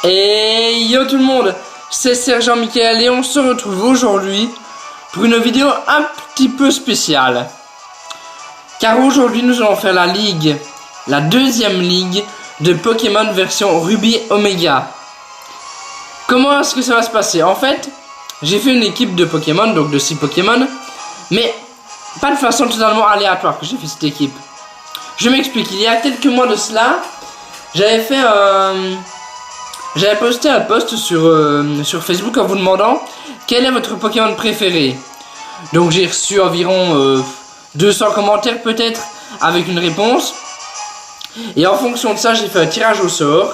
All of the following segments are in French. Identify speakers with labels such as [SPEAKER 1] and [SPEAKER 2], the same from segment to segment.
[SPEAKER 1] Et yo tout le monde, c'est Sergent Michael et on se retrouve aujourd'hui pour une vidéo un petit peu spéciale. Car aujourd'hui nous allons faire la deuxième ligue de Pokémon version Ruby Omega. Comment est-ce que ça va se passer? En fait, j'ai fait une équipe de Pokémon, donc de 6 Pokémon, mais pas de façon totalement aléatoire que j'ai fait cette équipe. Je m'explique, il y a quelques mois de cela, j'avais posté un post sur Facebook en vous demandant quel est votre Pokémon préféré. Donc j'ai reçu environ 200 commentaires peut-être avec une réponse. Et en fonction de ça, j'ai fait un tirage au sort.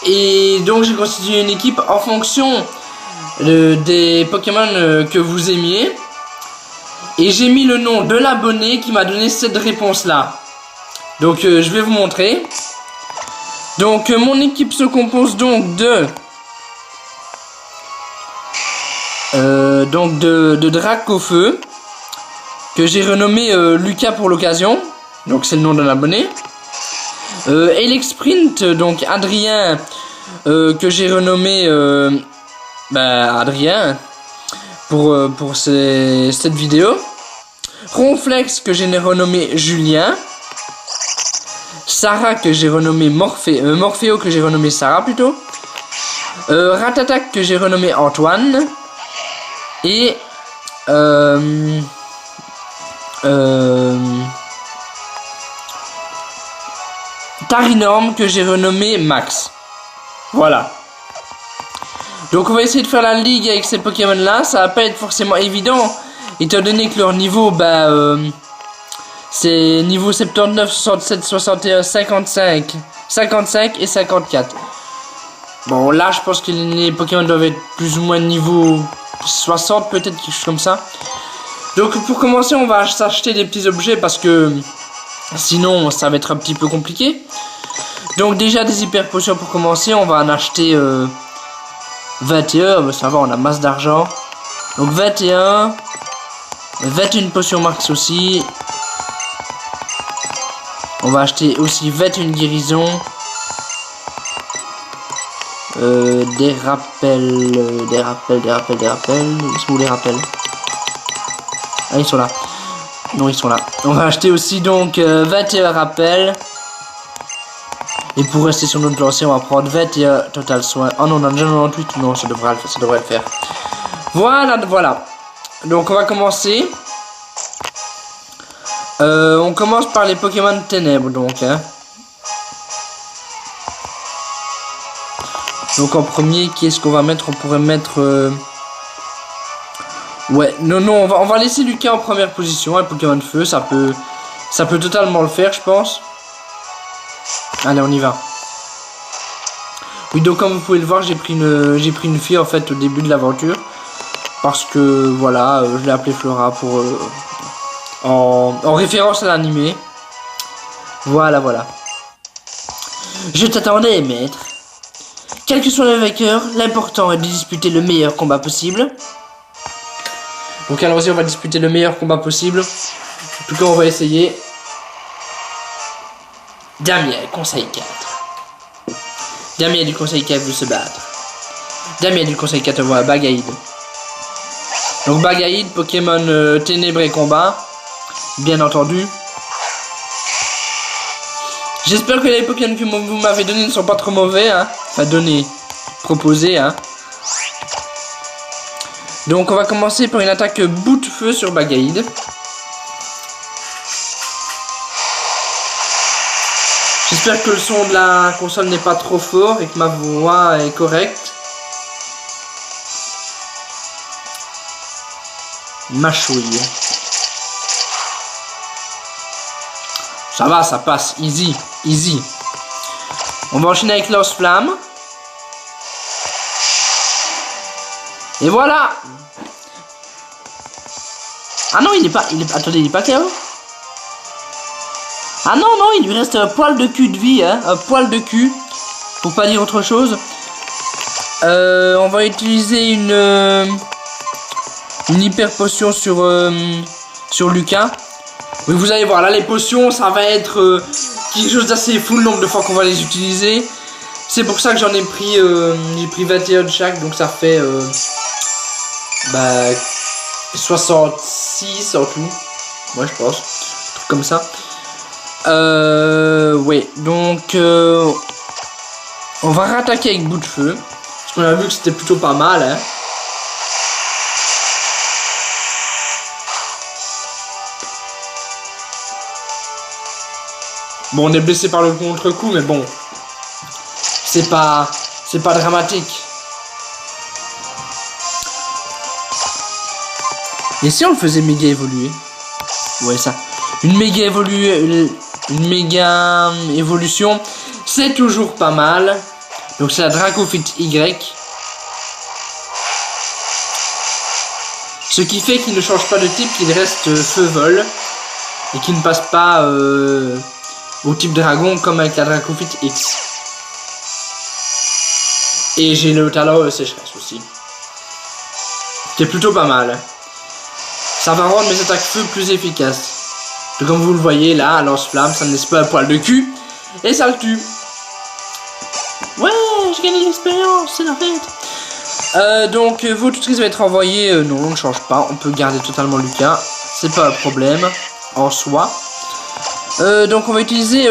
[SPEAKER 1] Et donc j'ai constitué une équipe en fonction des Pokémon que vous aimiez. Et j'ai mis le nom de l'abonné qui m'a donné cette réponse-là. Donc je vais vous montrer. Donc mon équipe se compose donc de Dracofeu, que j'ai renommé Lucas pour l'occasion. Donc c'est le nom d'un abonné. Elexprint, donc Adrien, que j'ai renommé Adrien pour cette vidéo. Ronflex, que j'ai renommé Julien. Sarah, que j'ai renommé Morpheo, que j'ai renommé Sarah plutôt. Ratatac, que j'ai renommé Antoine. Et Tarinorm, que j'ai renommé Max. Voilà. Donc on va essayer de faire la ligue avec ces Pokémon là. Ça va pas être forcément évident, étant donné que leur niveau c'est niveau 79, 67, 61, 55, 55 et 54. Bon là je pense que les Pokémon doivent être plus ou moins niveau 60 peut-être, quelque chose comme ça. Donc pour commencer on va s'acheter des petits objets parce que sinon ça va être un petit peu compliqué. Donc déjà des hyper potions pour commencer, on va en acheter 21, ça va, on a masse d'argent. Donc 21 potions max aussi. On va acheter aussi 21 guérisons. Des rappels. Ils sont où les rappels? Ah, ils sont là. Non, ils sont là. On va acheter aussi donc 21 rappels. Et pour rester sur notre lancée, on va prendre 21 total soin. Oh non, on a déjà 98. Non, ça devrait le faire. Voilà. Donc on va commencer. On commence par les Pokémon ténèbres donc. Donc en premier, qui est-ce qu'on va mettre? On pourrait mettre... Ouais, non, on va laisser Lucas en première position. Un Pokémon feu, ça peut totalement le faire, je pense. Allez, on y va. Oui, donc comme vous pouvez le voir, j'ai pris une fille en fait au début de l'aventure. Parce que voilà, je l'ai appelée Flora pour... en référence à l'animé. Voilà. Je t'attendais, maître. Quel que soit le vainqueur, l'important est de disputer le meilleur combat possible. Donc allons-y, on va disputer le meilleur combat possible. En tout cas, on va essayer. Damien, conseil 4. Damien du conseil 4 veut se battre. Damien du conseil 4 voit Bagaïd. Donc Bagaïd, Pokémon ténèbres et combat. Bien entendu. J'espère que les Pokémon que vous m'avez donnés ne sont pas trop mauvais, hein. Enfin, proposés, hein. Donc, on va commencer par une attaque bout de feu sur Bagaïd. J'espère que le son de la console n'est pas trop fort et que ma voix est correcte. Mâchouille. Ça va, ça passe. Easy. On va enchaîner avec Lance Flamme. Et voilà. Ah non, attendez, il est pas KO. Ah non, il lui reste un poil de cul de vie, hein. Un poil de cul. Pour pas dire autre chose. On va utiliser une hyper potion sur Lucas. Oui, vous allez voir, là les potions, ça va être quelque chose d'assez fou le nombre de fois qu'on va les utiliser. C'est pour ça que j'en ai pris, j'ai pris 21 de chaque, donc ça fait 66 en tout. Moi je pense, un truc comme ça. Ouais, donc on va rattaquer avec bout de feu. Parce qu'on a vu que c'était plutôt pas mal, hein. Bon, on est blessé par le contre-coup, mais bon. C'est pas dramatique. Et si on le faisait méga évoluer? Ouais, ça. Une méga évolution, c'est toujours pas mal. Donc c'est la Dracofite Y. Ce qui fait qu'il ne change pas de type, qu'il reste feu-vol. Et qu'il ne passe pas au type dragon comme avec la Dracofite X. Et j'ai le talent sécheresse aussi. Qui est plutôt pas mal. Ça va rendre mes attaques feu plus efficaces. Donc comme vous le voyez là, lance-flamme, ça ne laisse pas un poil de cul. Et ça le tue. Ouais, j'ai gagné l'expérience, c'est la fête. Donc vos tutrices va être envoyée. Non, on ne change pas. On peut garder totalement Lucas. C'est pas un problème en soi. Donc on va utiliser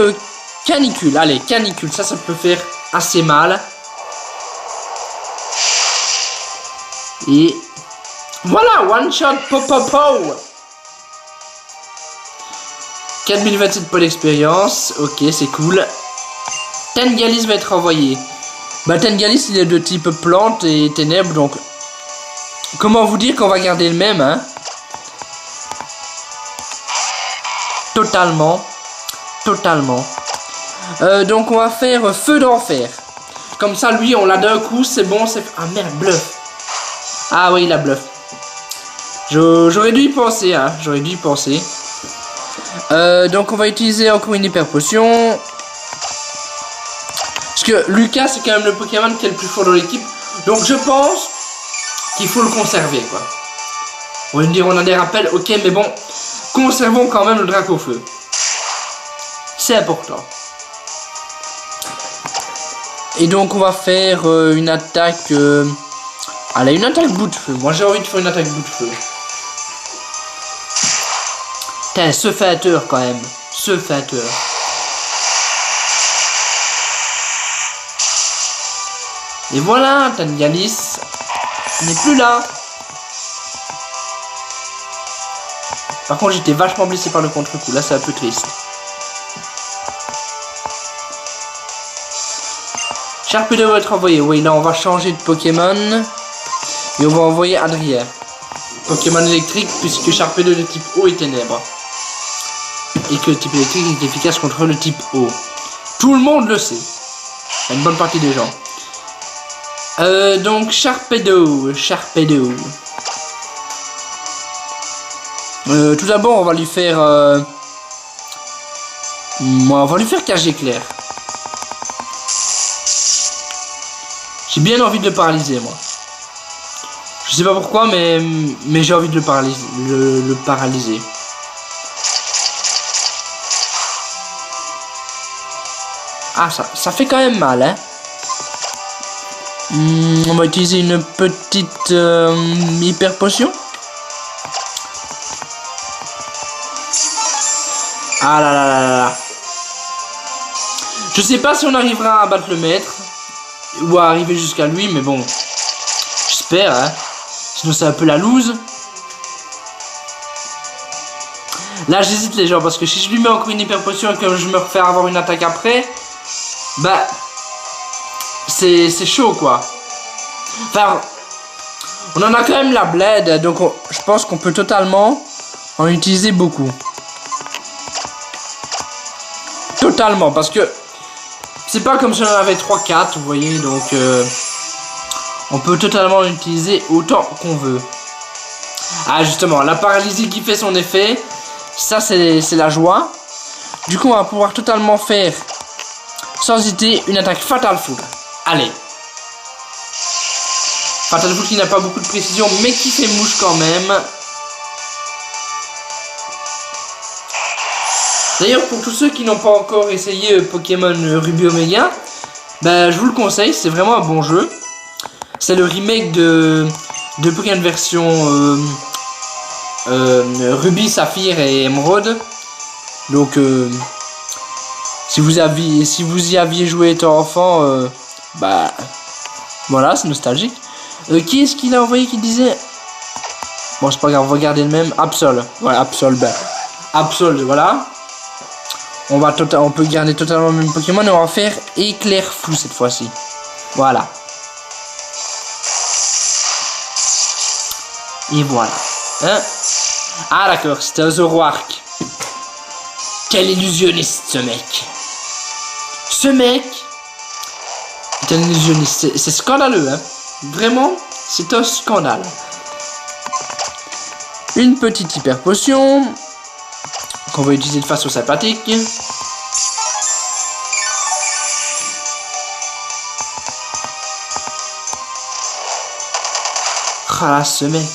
[SPEAKER 1] canicule. Allez, canicule, ça peut faire assez mal. Et voilà, one shot, pop pop pop. 4027 points d'expérience. Ok, c'est cool. Tengalis va être envoyé. Bah Tengalis il est de type plante et ténèbres, donc comment vous dire qu'on va garder le même, hein? Totalement. Donc on va faire feu d'enfer. Comme ça lui on l'a d'un coup, c'est bon, c'est... Ah merde, bluff. Ah oui, la bluff. J'aurais dû y penser, hein. J'aurais dû y penser. Donc on va utiliser encore une hyper potion. Parce que Lucas c'est quand même le Pokémon qui est le plus fort dans l'équipe. Donc je pense qu'il faut le conserver, quoi. On va me dire on a des rappels, ok, mais bon. Conservons quand même le Dracofeu. C'est important. Et donc on va faire une attaque... Allez, une attaque bout de feu. Moi j'ai envie de faire une attaque bout de feu. Putain, ce fêteur quand même. Ce fêteur. Et voilà, Tengalis n'est plus là. Par contre, j'étais vachement blessé par le contre-coup. Là, c'est un peu triste. Sharpedo va être envoyé. Oui, là, on va changer de Pokémon. Et on va envoyer Adrien. Pokémon électrique, puisque Sharpedo de type eau est ténèbres. Et que le type électrique est efficace contre le type eau. Tout le monde le sait. Il y a une bonne partie des gens. Donc, Sharpedo. Tout d'abord, on va lui faire... on va lui faire cage éclair. J'ai bien envie de le paralyser, moi. Je sais pas pourquoi, mais j'ai envie de le paralyser. Ah, ça fait quand même mal, hein. On va utiliser une petite hyper potion. Ah là là là là. Je sais pas si on arrivera à battre le maître ou à arriver jusqu'à lui, mais bon, j'espère, hein. Sinon c'est un peu la loose. Là j'hésite les gens, parce que si je lui mets encore une hyper potion et que je me refais avoir une attaque après, bah c'est chaud, quoi. Enfin, on en a quand même la bled, donc je pense qu'on peut totalement en utiliser beaucoup. Totalement, parce que c'est pas comme si on en avait 3-4, vous voyez, donc on peut totalement l'utiliser autant qu'on veut. Ah, justement, la paralysie qui fait son effet, ça c'est la joie. Du coup, on va pouvoir totalement faire, sans hésiter, une attaque Fatal Foudre. Allez. Fatal Foudre qui n'a pas beaucoup de précision, mais qui fait mouche quand même. D'ailleurs, pour tous ceux qui n'ont pas encore essayé Pokémon Ruby Omega, Ben, je vous le conseille, c'est vraiment un bon jeu. C'est le remake de Pokémon version Ruby, Saphir et Émeraude. Donc, si vous y aviez joué étant enfant, bah, voilà, c'est nostalgique. Qui est-ce qu'il a envoyé qui disait... Bon, c'est pas grave, on va garder le même. Absol. Voilà, Absol, ben, Absol, voilà. On peut garder totalement le même Pokémon et on va faire Éclair Fou cette fois-ci. Voilà. Et voilà. Hein? Ah d'accord, c'était un Zoroark. Quel illusionniste ce mec. Ce mec est un illusionniste. C'est scandaleux, hein. Vraiment, c'est un scandale. Une petite hyper potion qu'on va utiliser de façon sympathique. Ah, ce mec.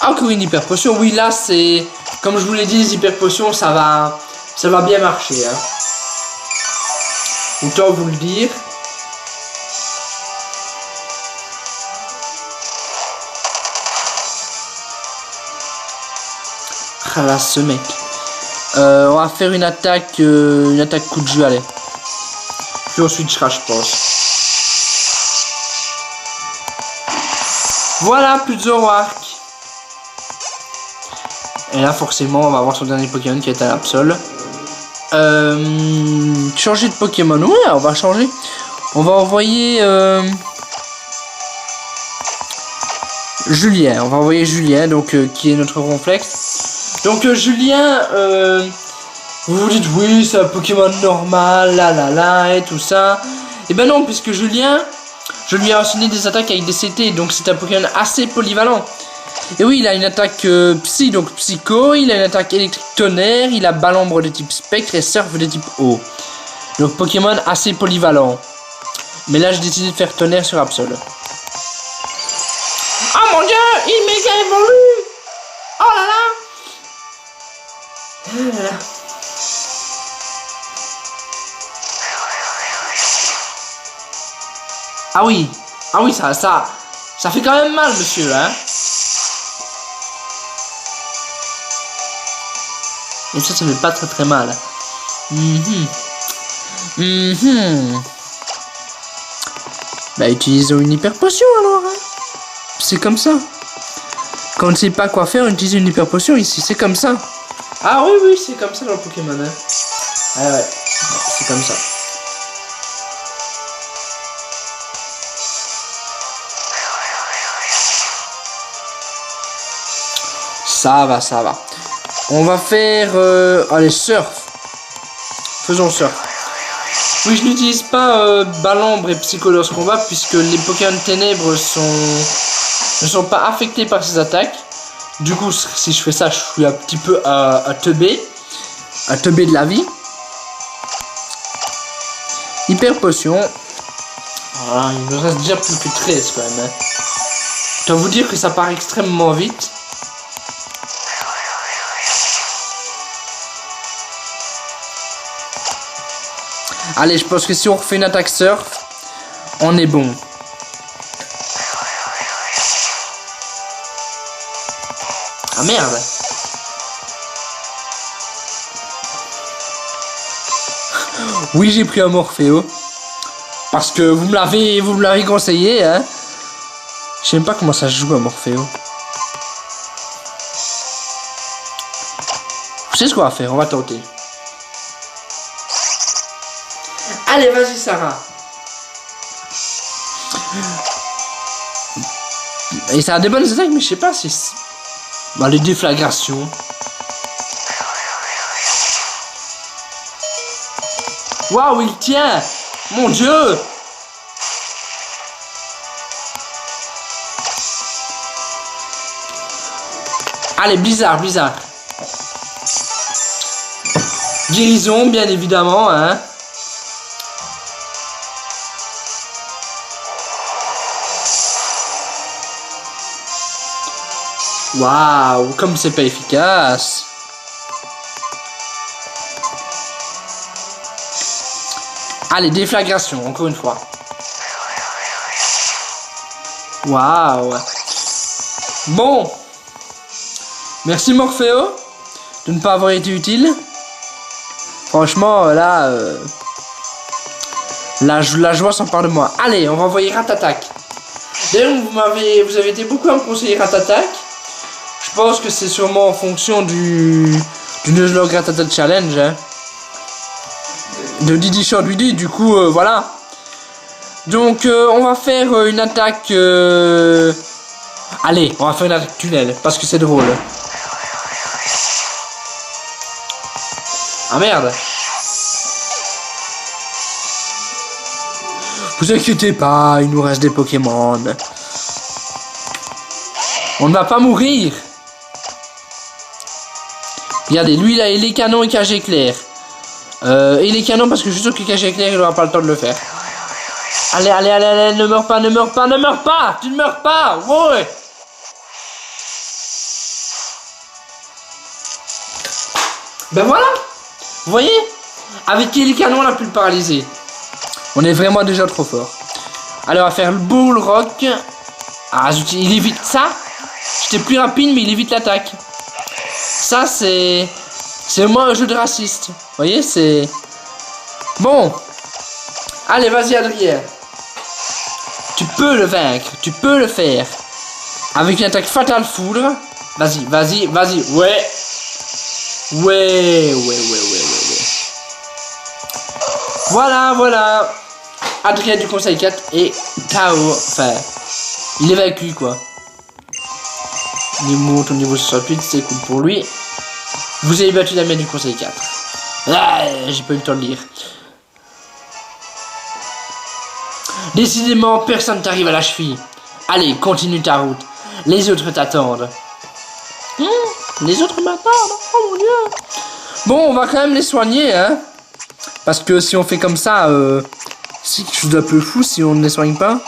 [SPEAKER 1] Encore une hyper potion. Oui, là, c'est... Comme je vous l'ai dit, les hyper potions, ça va bien marcher. Hein. Autant vous le dire. Ah là, ce mec. On va faire une attaque coup de jus, allez. Puis on switchera, je pense. Voilà, plus de Zoroark. Et là, forcément, on va avoir son dernier Pokémon qui est un Absol. Changer de Pokémon. Ouais, on va changer. On va envoyer... Julien. On va envoyer Julien, donc qui est notre Ronflex. Donc Julien, vous vous dites oui, c'est un Pokémon normal, et tout ça. Et ben non, puisque Julien, je lui ai enseigné des attaques avec des CT, donc c'est un Pokémon assez polyvalent. Et oui, il a une attaque Psy, donc Psycho, il a une attaque électrique tonnerre, il a Balambre de type Spectre et Surf de type Eau. Donc Pokémon assez polyvalent. Mais là, j'ai décidé de faire tonnerre sur Absol. Oh mon dieu, il méga évolue. Oh là là. Ah oui, ça fait quand même mal, monsieur, hein. Et ça fait pas très mal. Bah, utilisons une hyper potion alors, hein. C'est comme ça. Quand on ne sait pas quoi faire, on utilise une hyper potion ici, c'est comme ça. Ah oui, c'est comme ça dans le Pokémon, hein. Ah ouais, c'est comme ça. Ça va. On va faire... allez, Surf. Faisons Surf. Oui, je n'utilise pas Balambre et Psycho dans ce combat, puisque les Pokémon Ténèbres ne sont pas affectés par ces attaques. Du coup, si je fais ça, je suis un petit peu à teubé de la vie. Hyper potion. Voilà, il me reste déjà plus que 13 quand même. Hein. Je dois vous dire que ça part extrêmement vite. Allez, je pense que si on refait une attaque Surf, on est bon. Ah merde. Oui, j'ai pris un Morpheo. Parce que vous me l'avez conseillé, hein. Je sais même pas comment ça se joue un Morpheo. Vous savez ce qu'on va faire, on va tenter. Allez, vas-y, Sarah. Et ça a des bonnes attaques, mais je sais pas si... Bah, les déflagrations. Waouh, il tient. Mon dieu. Allez, bizarre. Guérison, bien évidemment, hein. Waouh, comme c'est pas efficace. Allez, déflagration, encore une fois. Waouh. Bon. Merci Morpheo de ne pas avoir été utile. Franchement, là... la joie s'empare de moi. Allez, on va envoyer Ratatak. D'ailleurs, vous avez été beaucoup à me conseiller Ratatak. Je pense que c'est sûrement en fonction du Nuzlocke Ratatak Challenge. Hein. De Didi Short Didi, du coup, voilà. Donc, on va faire une attaque... Allez, on va faire une attaque tunnel, parce que c'est drôle. Ah merde. Vous inquiétez pas, il nous reste des Pokémon. On ne va pas mourir. Regardez, lui, là, il est canon et cage éclair. Il est canon parce que je suis sûr que cage éclair, il n'aura pas le temps de le faire. Allez, allez, allez, allez, ne meurs pas, ne meurs pas, ne meurs pas. Tu ne meurs pas, ouais. Ben voilà. Vous voyez? Avec les canons, on a pu le paralyser. On est vraiment déjà trop fort. Alors, on va faire le Bull Rock. Ah, il évite ça. J'étais plus rapide, mais il évite l'attaque. Ça, c'est moi un jeu de raciste. Vous voyez, c'est... Bon. Allez, vas-y, Adrien. Tu peux le vaincre. Tu peux le faire. Avec une attaque fatale foudre. Vas-y, vas-y, vas-y. Ouais. Ouais. Voilà, voilà. Adrien du conseil 4 et KO. Enfin, il est vaincu, quoi. Il monte au niveau 68, c'est cool pour lui. Vous avez battu Damien du conseil 4. Ah, j'ai pas eu le temps de lire. Décidément, personne t'arrive à la cheville. Allez, continue ta route. Les autres t'attendent. Les autres m'attendent. Oh mon dieu. Bon, on va quand même les soigner, hein. Parce que si on fait comme ça, c'est quelque chose d'un peu fou si on ne les soigne pas.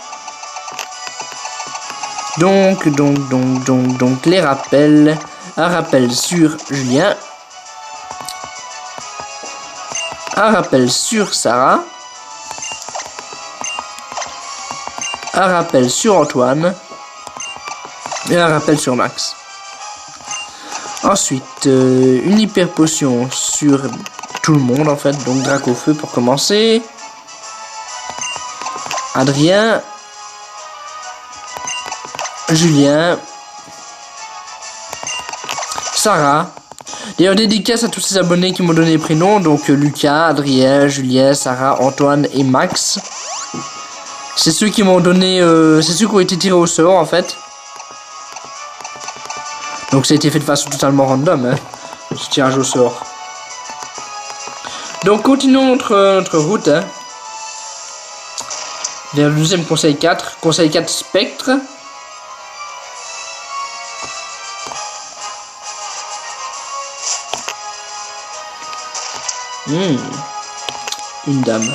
[SPEAKER 1] Donc, les rappels. Un rappel sur Julien. Un rappel sur Sarah. Un rappel sur Antoine. Et un rappel sur Max. Ensuite, une hyper potion sur tout le monde en fait. Donc Dracofeu pour commencer. Adrien. Julien. Sarah. D'ailleurs, dédicace à tous ces abonnés qui m'ont donné les prénoms. Donc Lucas, Adrien, Julien, Sarah, Antoine et Max. C'est ceux qui m'ont donné... c'est ceux qui ont été tirés au sort en fait. Donc ça a été fait de façon totalement random, hein, ce tirage au sort. Donc continuons notre route, hein, vers le deuxième conseil 4. Conseil 4 Spectre. Une dame.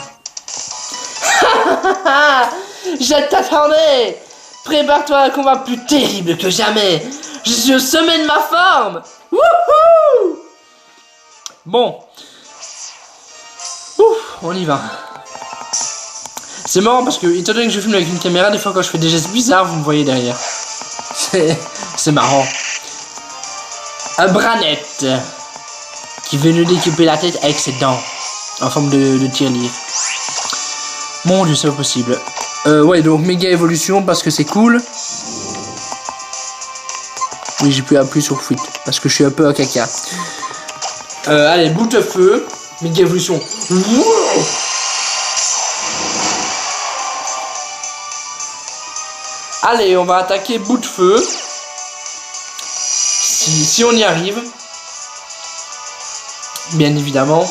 [SPEAKER 1] Je t'attendais. Prépare-toi à un combat plus terrible que jamais. Je suis au sommet de ma forme. Wouhou. Bon. Ouf, on y va. C'est marrant parce que, étant donné que je filme avec une caméra, des fois quand je fais des gestes bizarres, vous me voyez derrière. C'est marrant. Un Branette qui veut nous découper la tête avec ses dents en forme de tirelire. Mon dieu, c'est pas possible. Ouais, donc méga évolution parce que c'est cool. Oui, j'ai pu appuyer sur fuite parce que je suis un peu à caca. Allez, bout de feu. Méga évolution. Wow. Allez, on va attaquer bout de feu. Si on y arrive. Bien évidemment.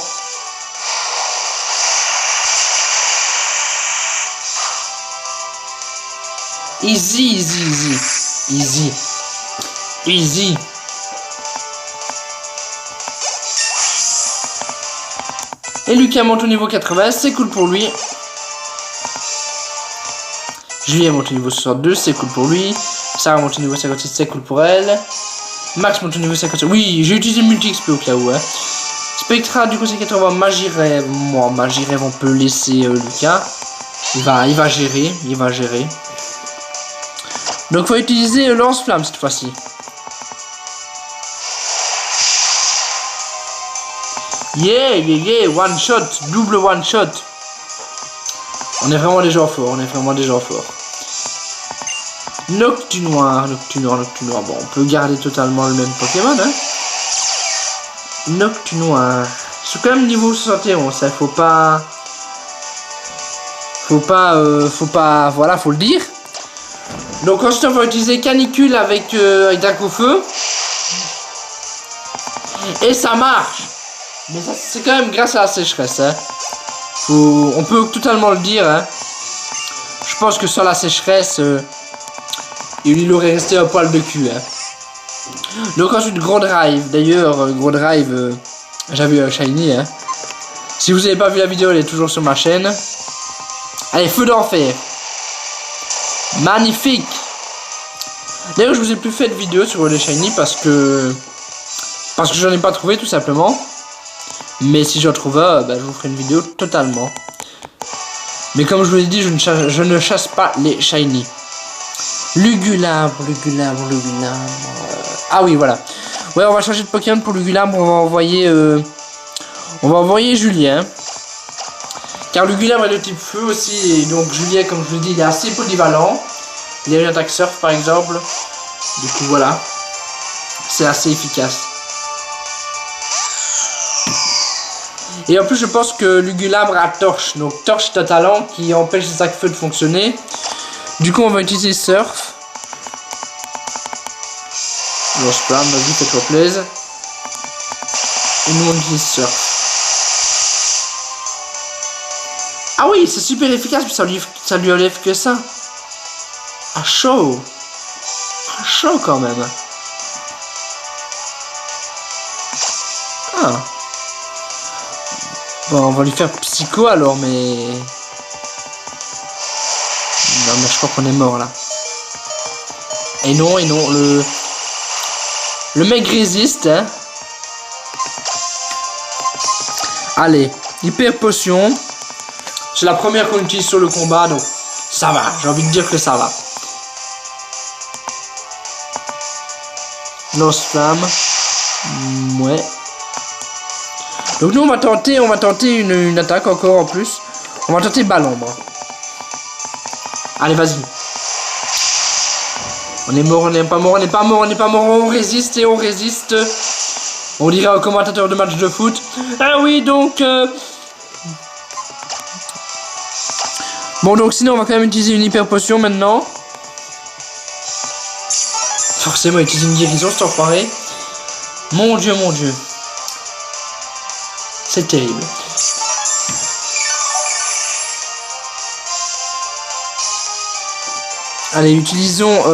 [SPEAKER 1] Easy, easy, easy. Easy. Easy. Et Lucas monte au niveau 80, c'est cool pour lui. Julien monte au niveau 62, c'est cool pour lui. Sarah monte au niveau 56, c'est cool pour elle. Max monte au niveau 57. Oui, j'ai utilisé le multi-XP au cas où. Hein. C'est Spectra du conseil 80, Magirève. Moi, Magirève, on peut laisser Lucas. Il va gérer. Donc, faut utiliser lance-flamme cette fois-ci. Yeah, one shot, double one shot. On est vraiment des gens forts, Noctunoir. Bon, on peut garder totalement le même Pokémon, hein. Noctunoir. Ils sont quand même niveau 71, hein. Faut pas, voilà, faut le dire. Donc ensuite on va utiliser Canicule avec Dracofeu. Et ça marche. Mais ça c'est quand même grâce à la sécheresse, hein. On peut totalement le dire, hein. Je pense que sur la sécheresse, il aurait resté un poil de cul, hein. Donc ensuite Gros Drive. D'ailleurs Gros Drive, j'avais un shiny, hein. Si vous n'avez pas vu la vidéo, elle est toujours sur ma chaîne. Allez, Feu d'enfer. Magnifique. D'ailleurs je vous ai plus fait de vidéo sur les shiny parce que j'en ai pas trouvé tout simplement. Mais si j'en trouve un, bah, je vous ferai une vidéo totalement. Mais comme je vous l'ai dit, je ne chasse pas les shiny. Lugulabre. Ah oui, voilà. Ouais, on va changer de Pokémon pour Lugulabre. On va envoyer Julien. Car Lugulabre est de type feu aussi. Et donc Julien, comme je vous dis, il est assez polyvalent. Il a une attaque surf par exemple. Du coup, voilà. C'est assez efficace. Et en plus, je pense que Lugulabre a Torche. Donc, Torche est un talent qui empêche les attaques feu de fonctionner. Du coup, on va utiliser Surf. Bon, spam, vas-y, fais-toi plaisir. Et nous, on utilise Surf. Ah oui, c'est super efficace, mais ça lui enlève que ça. À chaud. À chaud, quand même. Ah. Bon, on va lui faire Psycho alors, mais... Non, mais je crois qu'on est mort, là. Et non, le mec résiste, hein. Allez, Hyper Potion. C'est la première qu'on utilise sur le combat, donc ça va. J'ai envie de dire que ça va. Lance Flamme. Ouais. Donc nous on va tenter une attaque encore en plus. On va tenter Balombre. Allez, vas-y. On est mort, on n'est pas mort, on résiste et on résiste. On dirait un commentateur de match de foot. Ah oui, donc... Bon, donc sinon on va quand même utiliser une hyper potion maintenant. Forcément utiliser une guérison, cet enfoiré. Mon dieu, mon dieu. C'est terrible. Allez, utilisons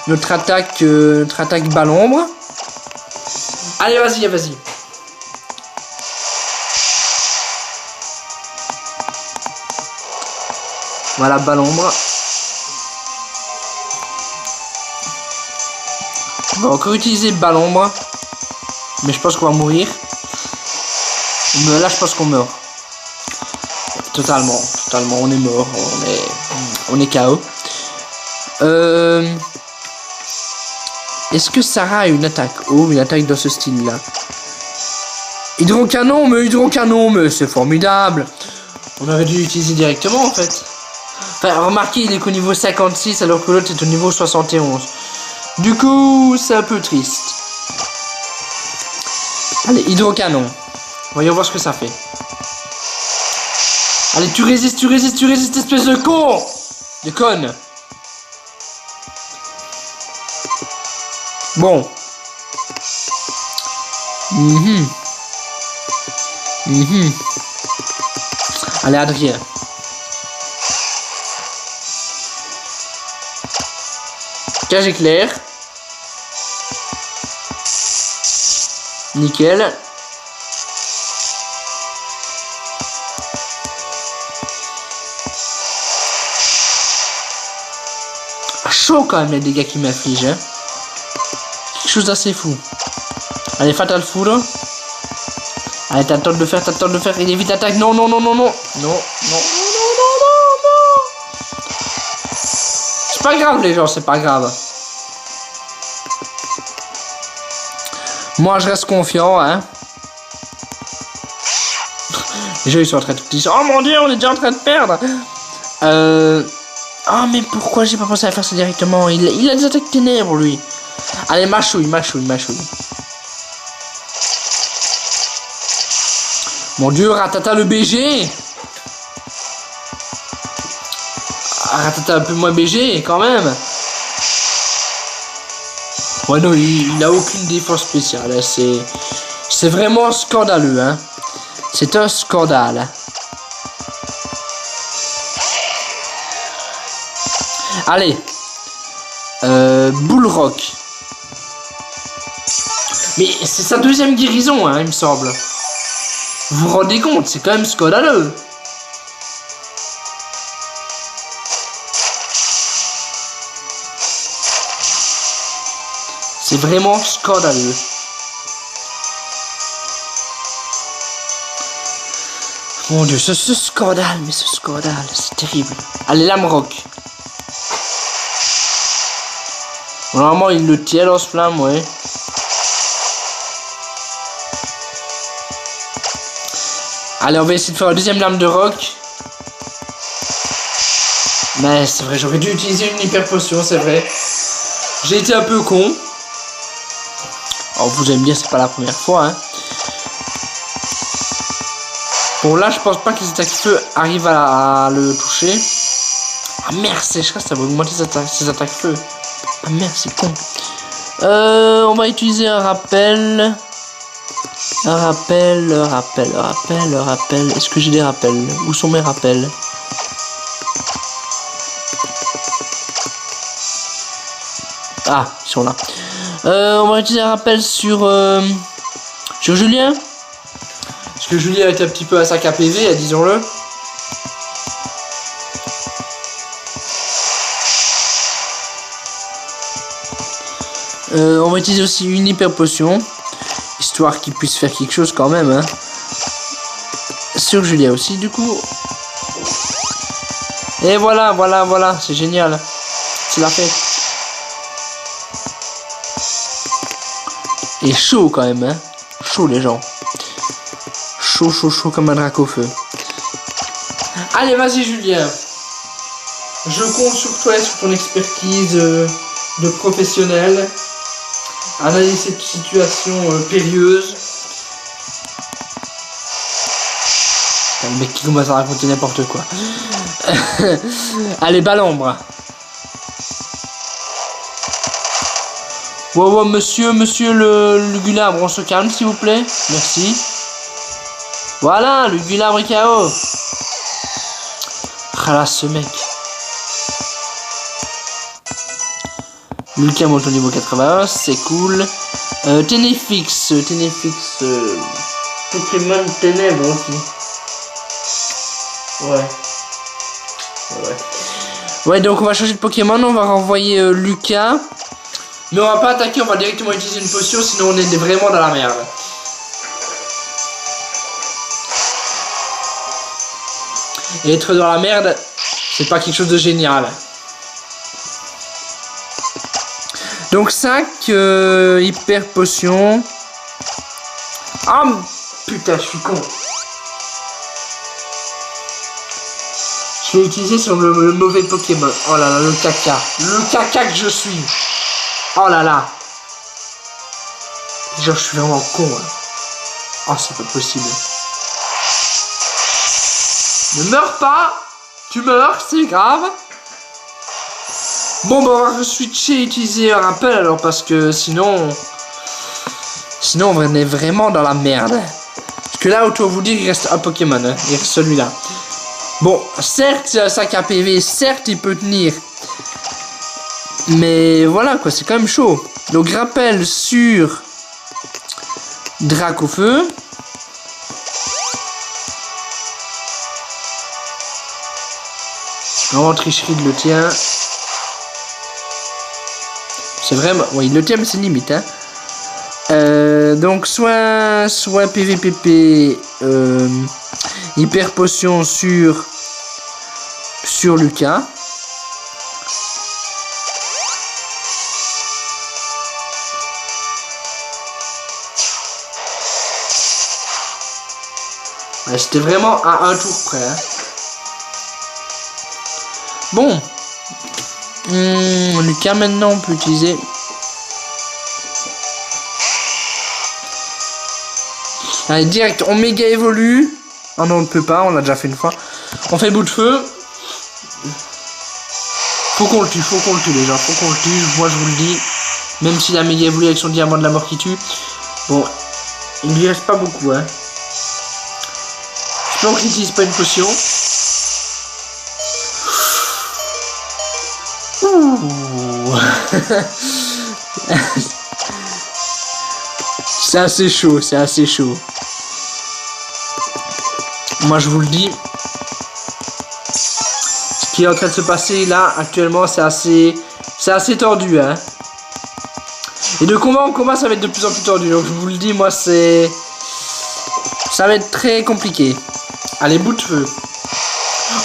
[SPEAKER 1] notre attaque Balombre. Allez, vas-y, vas-y. Voilà, Balombre. On va encore utiliser Balombre. Mais je pense qu'on va mourir. Là, je pense qu'on meurt. Totalement, on est mort. On est KO. Est-ce que Sarah a une attaque? Oh, une attaque dans ce style-là. Hydrocanon, mais c'est formidable. On aurait dû l'utiliser directement, en fait. Enfin, remarquez, il est qu'au niveau 56, alors que l'autre est au niveau 71. Du coup, c'est un peu triste. Allez, Hydrocanon. Voyons voir ce que ça fait. Allez, tu résistes, espèce de con! De conne. Bon. Allez, Adrien. Cage éclair. Nickel. Chaud quand même les dégâts qu'il m'inflige, hein. Quelque chose d'assez fou. Allez, Fatal Foudre. Allez, t'as le temps de le faire, il évite l'attaque. Non, non, non, non, non. Non, non, non, non, non, non, non. C'est pas grave, les gens, c'est pas grave. Moi, je reste confiant, hein. Les gens, ils sont en train de dire, oh mon dieu, on est déjà en train de perdre. Ah, mais pourquoi j'ai pas pensé à faire ça directement? Il a des attaques ténèbres, lui. Allez, mâchouille. Mon dieu, Ratata le BG. Ratata un peu moins BG, quand même. Ouais, non, il a aucune défense spéciale. Hein. C'est vraiment scandaleux, hein. C'est un scandale. Allez. Bullrock. Mais c'est sa deuxième guérison, hein, il me semble. Vous vous rendez compte, c'est quand même scandaleux. C'est vraiment scandaleux. Mon dieu, ce scandale, mais ce scandale, c'est terrible. Allez, Lamrock. Normalement, il le tient dans ce flamme, ouais. Allez, on va essayer de faire une deuxième lame de roc. Mais c'est vrai, j'aurais dû utiliser une hyper potion, c'est vrai. J'ai été un peu con. Alors, vous allez me dire, c'est pas la première fois, hein. Bon, là, je pense pas que les attaques feu arrivent à le toucher. Ah merde, sécheresse, ça va augmenter ses attaques feu. Ah merde, c'est con. On va utiliser un rappel. Un rappel. Est-ce que j'ai des rappels? Où sont mes rappels? Ah, ils sont là. On va utiliser un rappel sur Julien. Parce que Julien est un petit peu à sa KPV, disons-le. On va utiliser aussi une hyper potion. Histoire qu'il puisse faire quelque chose quand même. Hein. Sur Julien aussi, du coup. Et voilà. C'est génial. C'est la fête. Et chaud quand même. Hein. Chaud les gens. Chaud comme un drac au feu. Allez, vas-y Julien. Je compte sur toi et sur ton expertise de professionnel. Analyser cette situation périlleuse. Le mec qui commence à raconter n'importe quoi. Allez, Balambre. Wow, monsieur le Gulabre, on se calme s'il vous plaît. Merci. Voilà, le Gulabre est KO. Ah là, ce mec. Lucas monte au niveau 81, c'est cool. Ténéfix, Pokémon Ténèbres aussi. Ouais, donc on va changer de Pokémon, on va renvoyer Lucas. Mais on va pas attaquer, on va directement utiliser une potion, sinon on est vraiment dans la merde. Et être dans la merde, c'est pas quelque chose de génial. Donc 5 hyper potions. Ah putain, je suis con. Je vais utiliser sur le mauvais Pokémon. Oh là là, le caca. Le caca que je suis. Oh là là. Genre, je suis vraiment con. Hein. Oh, c'est pas possible. Ne meurs pas. Tu meurs, c'est grave. Bon, bah, on va switcher et utiliser un rappel alors parce que sinon on est vraiment dans la merde. Parce que là, autant vous dire, il reste un Pokémon. Hein. Il reste celui-là. Bon, certes, c'est un sac à PV. Certes, il peut tenir. Mais voilà, quoi, c'est quand même chaud. Donc, rappel sur Dracofeu. Vraiment tricherie de le tien. C'est vraiment... Oui, le tien, c'est limite, hein. Donc soit PVPP hyper potion sur Lucas. Ouais, c'était vraiment à un tour près. Hein. Bon. Lucas maintenant on peut utiliser. Allez, direct, on méga évolue. Ah non, on ne peut pas, on l'a déjà fait une fois. On fait bout de feu. Faut qu'on le tue les gens, faut qu'on le tue, moi je vous le dis. Même s'il a méga évolué avec son diamant de la mort qui tue. Bon, il lui reste pas beaucoup, hein. Donc il n'utilise pas une potion. Ouh. C'est assez chaud, c'est assez chaud. Moi je vous le dis. Ce qui est en train de se passer là actuellement, c'est assez tendu, hein. Et de combat en combat, ça va être de plus en plus tendu. Donc je vous le dis, moi ça va être très compliqué. Allez, bout de feu.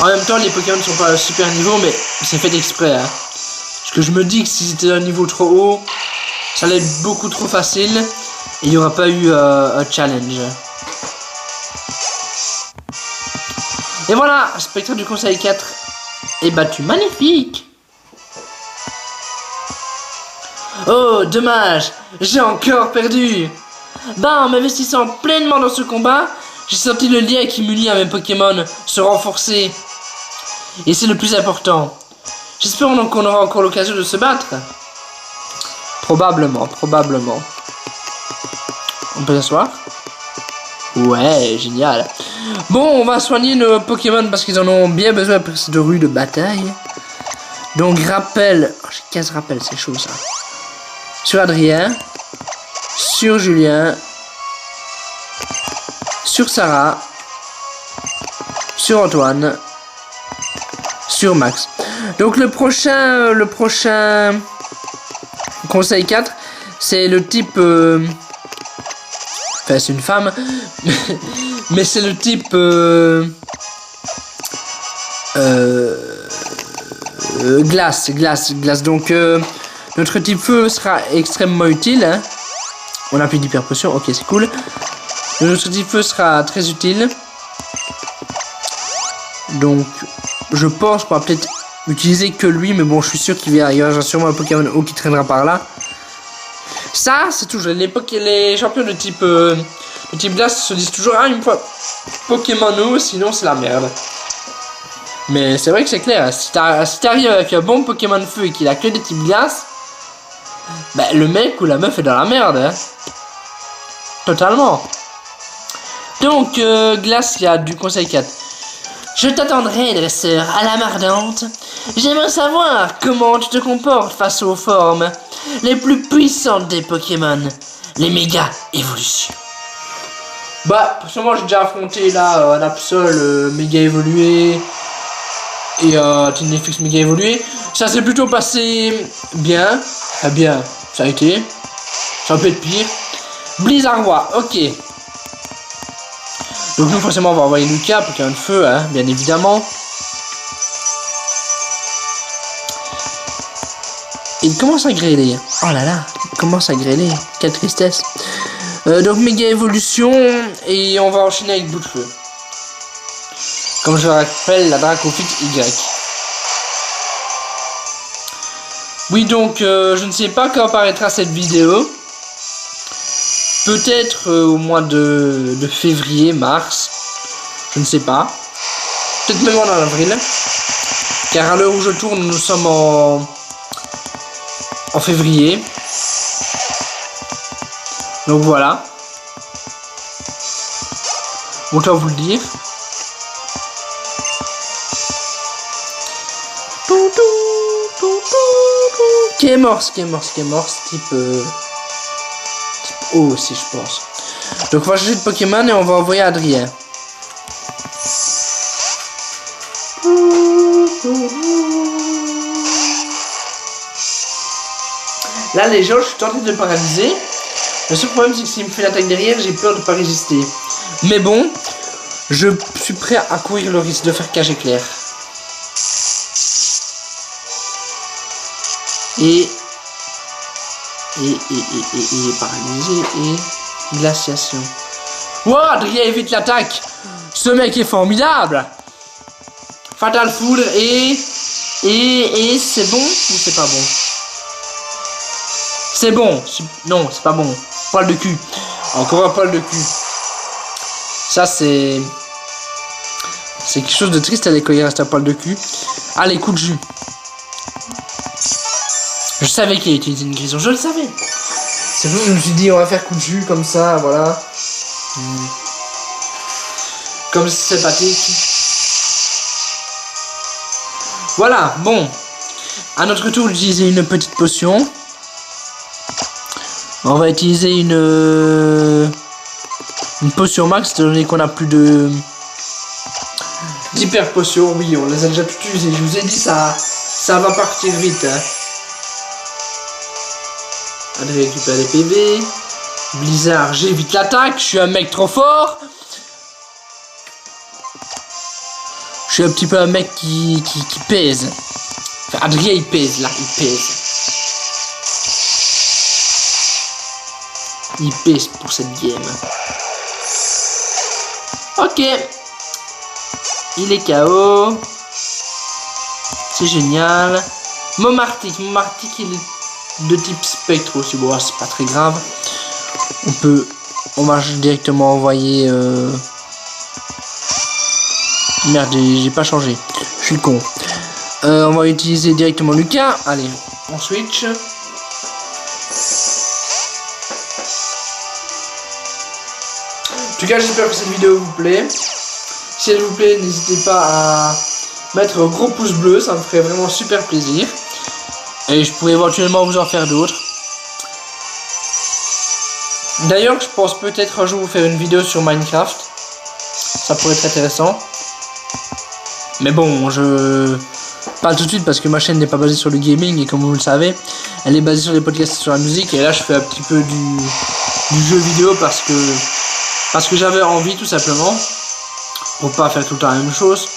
[SPEAKER 1] En même temps, les Pokémon ne sont pas à super niveau, mais c'est fait exprès. Hein. Parce que je me dis que si c'était un niveau trop haut, ça allait être beaucoup trop facile. Et il n'y aura pas eu un challenge. Et voilà, Spectre du Conseil 4 est battu. Magnifique. Oh, dommage. J'ai encore perdu. Bah, en m'investissant pleinement dans ce combat, j'ai senti le lien qui m'unit à mes Pokémon se renforcer. Et c'est le plus important. J'espère donc qu'on aura encore l'occasion de se battre. Probablement. On peut s'asseoir? Ouais, génial. Bon, on va soigner nos Pokémon parce qu'ils en ont bien besoin pour cette rue de bataille. Donc, rappel. Oh, j'ai 15 rappels, c'est chaud ça. Sur Adrien. Sur Julien. Sur Sarah, sur Antoine, sur Max. Donc le prochain conseil 4, c'est le type... Enfin, c'est une femme, mais c'est le type... glace. Donc notre type feu sera extrêmement utile. Hein. On a plus d'hyper potion, ok, c'est cool. Notre type feu sera très utile. Donc, je pense qu'on va peut-être utiliser que lui. Mais bon, je suis sûr qu'il y aura sûrement un Pokémon eau qui traînera par là. Ça, c'est toujours... Les champions de type glace se disent toujours... Ah, une fois Pokémon eau, sinon c'est la merde. Mais c'est vrai que c'est clair. Si t'arrives avec un bon Pokémon feu et qu'il a que des types glace... Bah, le mec ou la meuf est dans la merde. Hein. Totalement. Donc, Glace, il y a du conseil 4. Je t'attendrai, dresseur, à la mardante. J'aimerais savoir comment tu te comportes face aux formes les plus puissantes des Pokémon. Les méga évolutions. Bah, personnellement, j'ai déjà affronté là un Absol méga évolué. Et Tinefix méga évolué. Ça s'est plutôt passé bien. Ah bien, ça a été. Ça peut être pire. Blizzardroid, ok. Donc nous forcément on va envoyer Lucas, Pokémon de feu, hein, bien évidemment. Il commence à grêler. Oh là là, il commence à grêler. Quelle tristesse. Donc méga évolution et on va enchaîner avec bout de feu. Comme je le rappelle, la Dracofite Y. Oui donc je ne sais pas quand apparaîtra cette vidéo. Peut-être au mois de février, mars. Je ne sais pas. Peut-être même en avril. Car à l'heure où je tourne, nous sommes en février. Donc voilà. Autant vous le dire. Qui est mort, type eau aussi, je pense. Donc on va changer de Pokémon et on va envoyer Adrien. Là les gens, je suis tenté de le paralyser. Le seul problème, c'est que s'il me fait l'attaque derrière, j'ai peur de pas résister. Mais bon, je suis prêt à courir le risque de faire cage éclair. Et paralysé et glaciation. Wow, Adrien évite l'attaque. Ce mec est formidable. Fatal Foudre et c'est bon ou c'est pas bon? C'est bon. Non, c'est pas bon. Poil de cul. Encore un poil de cul. Ça c'est quelque chose de triste à l'école, il reste un poil de cul. Allez, coup de jus. Je savais qu'il utilisait une grison, je le savais. C'est pour ça que je me suis dit, on va faire coup de jus comme ça, voilà. Comme c'est sympathique. Voilà, bon. À notre tour d'utiliser une petite potion. On va utiliser une potion max, étant donné qu'on a plus de d'hyper potions. Oui, on les a déjà toutes utilisées. Je vous ai dit, ça va partir vite. Hein. Allez, récupérer les PV. Blizzard, j'évite l'attaque. Je suis un mec trop fort. Je suis un petit peu un mec qui pèse. Enfin, Adrien, il pèse, là. Il pèse. Il pèse pour cette game. Ok. Il est KO. C'est génial. Momartic, il est de type spectre aussi. Bon, c'est pas très grave. On va directement envoyer. Merde, j'ai pas changé. Je suis con. On va utiliser directement Lucas. Allez, on switch. En tout cas, j'espère que cette vidéo vous plaît. Si elle vous plaît, n'hésitez pas à mettre un gros pouce bleu, ça me ferait vraiment super plaisir. Et je pourrais éventuellement vous en faire d'autres. D'ailleurs, je pense peut-être un jour vous faire une vidéo sur Minecraft. Ça pourrait être intéressant. Mais bon, je parle tout de suite parce que ma chaîne n'est pas basée sur le gaming et comme vous le savez, elle est basée sur les podcasts et sur la musique. Et là, je fais un petit peu du jeu vidéo parce que j'avais envie tout simplement. Pour pas faire tout le temps la même chose.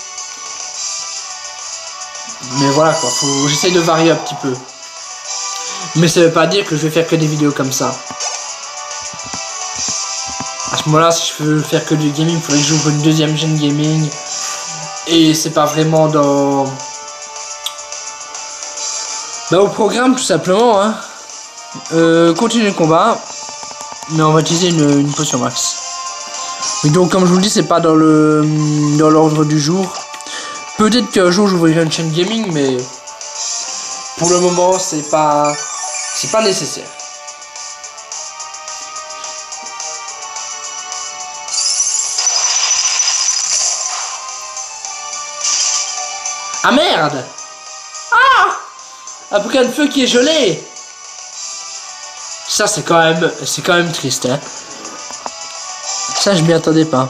[SPEAKER 1] Mais voilà quoi, j'essaye de varier un petit peu. Mais ça veut pas dire que je vais faire que des vidéos comme ça. À ce moment-là, si je veux faire que du gaming, il faudrait que j'ouvre une deuxième chaîne gaming. Et c'est pas vraiment dans au programme tout simplement. Hein. Continuer le combat. Mais on va utiliser une potion max. Et donc comme je vous le dis, c'est pas dans l'ordre du jour. Peut-être qu'un jour j'ouvrirai une chaîne gaming, mais pour le moment c'est pas nécessaire. Ah merde! Ah! Un bouquin de feu qui est gelé! Ça c'est quand même triste, hein. Ça je m'y attendais pas.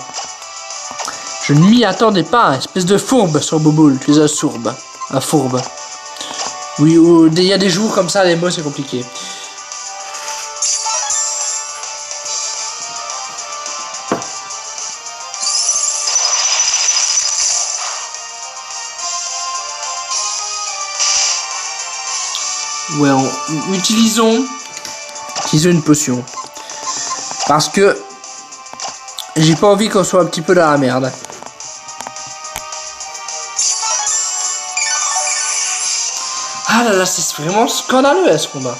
[SPEAKER 1] Je ne m'y attendais pas, espèce de fourbe sur Bouboule, tu es un sourbe. Un fourbe. Oui, il y a des jours comme ça, les mots c'est compliqué. Ouais, utilisons une potion. Parce que j'ai pas envie qu'on soit un petit peu dans la merde. Ah là là, c'est vraiment scandaleux ce combat.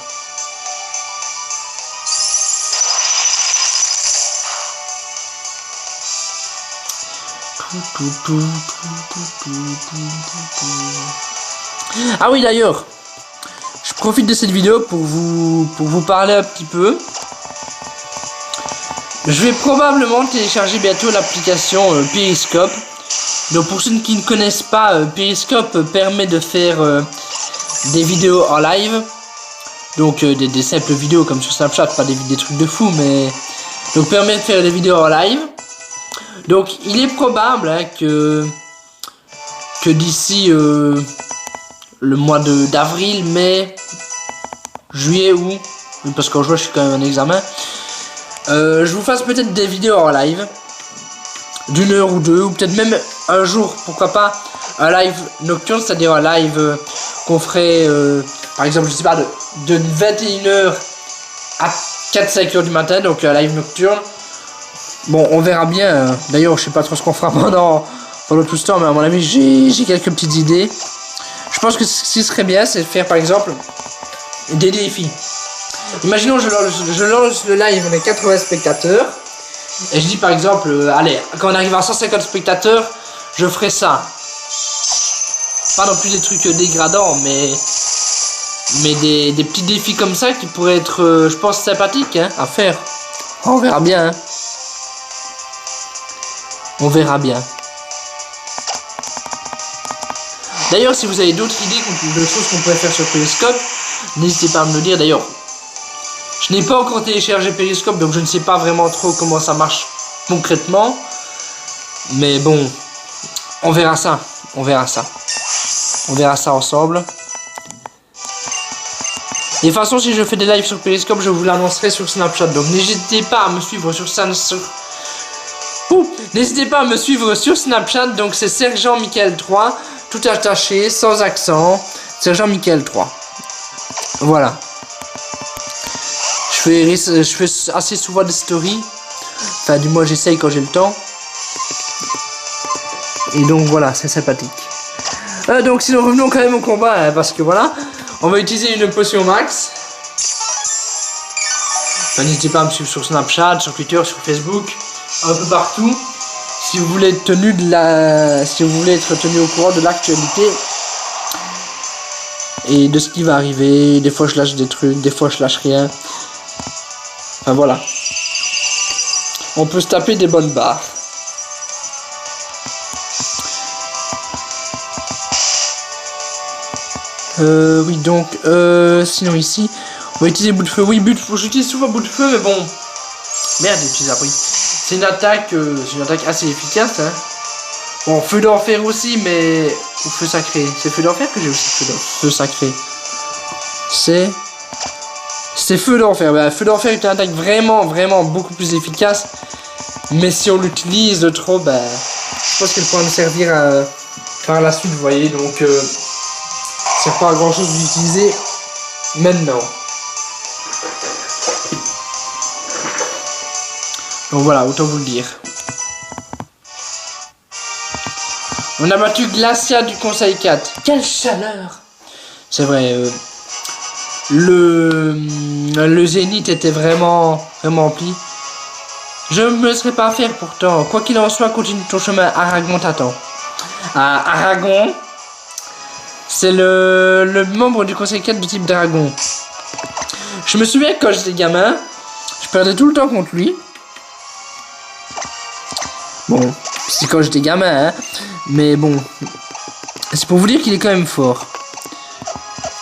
[SPEAKER 1] Ah oui d'ailleurs, je profite de cette vidéo pour vous parler un petit peu. Je vais probablement télécharger bientôt l'application Periscope. Donc pour ceux qui ne connaissent pas, Periscope permet de faire des vidéos en live. Donc des simples vidéos comme sur Snapchat, pas des trucs de fou, mais donc permet de faire des vidéos en live. Donc il est probable hein, que d'ici le mois d'avril, mai, juillet, août, parce qu'en juin je suis quand même en examen. je vous fasse peut-être des vidéos en live d'une heure ou deux, ou peut-être même un jour, pourquoi pas, un live nocturne, c'est-à-dire un live qu'on ferait, par exemple, je sais pas, de 21h à 4-5h du matin, donc un live nocturne. Bon, on verra bien. D'ailleurs, je sais pas trop ce qu'on fera pendant tout ce temps, mais à mon avis, j'ai quelques petites idées. Je pense que ce qui serait bien, c'est de faire, par exemple, des défis. Imaginons, je lance le live, on est 80 spectateurs. Et je dis par exemple, allez, quand on arrive à 150 spectateurs, je ferai ça. Pas non plus des trucs dégradants, mais des petits défis comme ça qui pourraient être, je pense, sympathiques hein, à faire. On verra bien. Hein. On verra bien. D'ailleurs, si vous avez d'autres idées de choses qu'on pourrait faire sur Periscope, n'hésitez pas à me le dire. D'ailleurs, je n'ai pas encore téléchargé Periscope, donc je ne sais pas vraiment trop comment ça marche concrètement. Mais bon, on verra ça. On verra ça. On verra ça ensemble. Et de toute façon, si je fais des lives sur Periscope, je vous l'annoncerai sur Snapchat. Donc n'hésitez pas à me suivre sur N'hésitez pas à me suivre sur Snapchat. Donc c'est Sergent Michael 3, tout attaché, sans accent. Sergent Michael 3. Voilà. Je fais assez souvent des stories. Enfin, du moins, j'essaye quand j'ai le temps. Et donc, voilà, c'est sympathique. Donc, sinon, revenons quand même au combat. Hein, parce que voilà, on va utiliser une potion max. Enfin, n'hésitez pas à me suivre sur Snapchat, sur Twitter, sur Facebook, un peu partout. Si vous voulez être tenu au courant de l'actualité. Et de ce qui va arriver. Des fois, je lâche des trucs. Des fois, je lâche rien. Enfin voilà. On peut se taper des bonnes barres. Oui donc sinon ici on va utiliser bout de feu. Oui j'utilise souvent bout de feu mais bon. Merde j'utilise appris. C'est une attaque assez efficace hein. Bon feu d'enfer aussi mais. Ou feu sacré. C'est feu d'enfer que j'ai aussi feu sacré. C'est feu d'enfer. Bah, feu d'enfer est une attaque vraiment beaucoup plus efficace. Mais si on l'utilise de trop, bah, je pense qu'elle pourra nous servir par la suite, vous voyez. Donc, ça sert pas à grand chose d'utiliser maintenant. Donc voilà, autant vous le dire. On a battu Glacia du Conseil 4. Quelle chaleur! C'est vrai. Le zénith était vraiment rempli. Je ne me laisserai pas faire pourtant. Quoi qu'il en soit, continue ton chemin. Aragon t'attend. Aragon, c'est le membre du conseil 4 de type dragon. Je me souviens que quand j'étais gamin, je perdais tout le temps contre lui. Bon, c'est quand j'étais gamin, hein. Mais bon, c'est pour vous dire qu'il est quand même fort.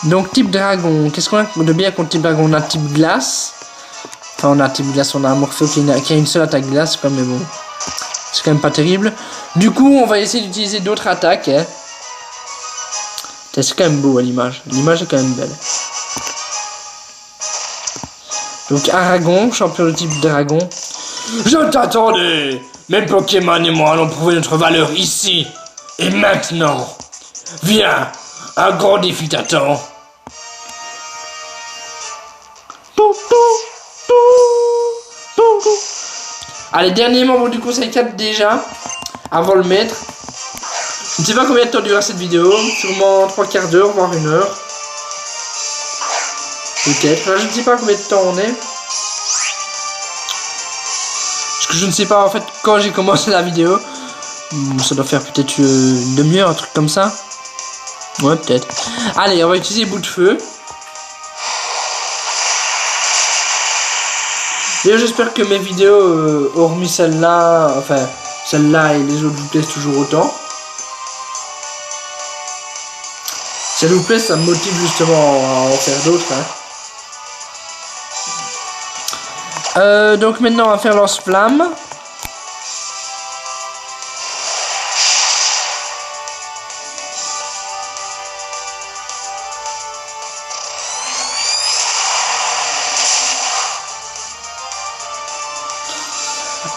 [SPEAKER 1] Donc type dragon, qu'est-ce qu'on a de bien contre type dragon? On a type glace. Enfin on a type glace, on a un Morpheo qui a une seule attaque glace quand même, bon. C'est quand même pas terrible. Du coup on va essayer d'utiliser d'autres attaques hein. C'est quand même beau à l'image. L'image est quand même belle. Donc Aragon, champion de type dragon. Je t'attendais. Mes Pokémon et moi allons prouver notre valeur ici. Et maintenant. Viens. Un grand défi t'attend. Allez, dernier membre du conseil 4 déjà. Avant le maître. Je ne sais pas combien de temps durera cette vidéo. Sûrement 3/4 d'heure, voire 1 heure. Peut-être. Là, je ne sais pas combien de temps on est. Parce que je ne sais pas en fait quand j'ai commencé la vidéo. Ça doit faire peut-être une demi-heure, un truc comme ça. Ouais, peut-être. Allez, on va utiliser bout de feu. D'ailleurs, j'espère que mes vidéos, hormis celle-là, enfin, celle-là et les autres vous plaisent toujours autant. Si ça vous plaît, ça me motive justement à en faire d'autres. Hein. Donc maintenant, on va faire lance-flamme.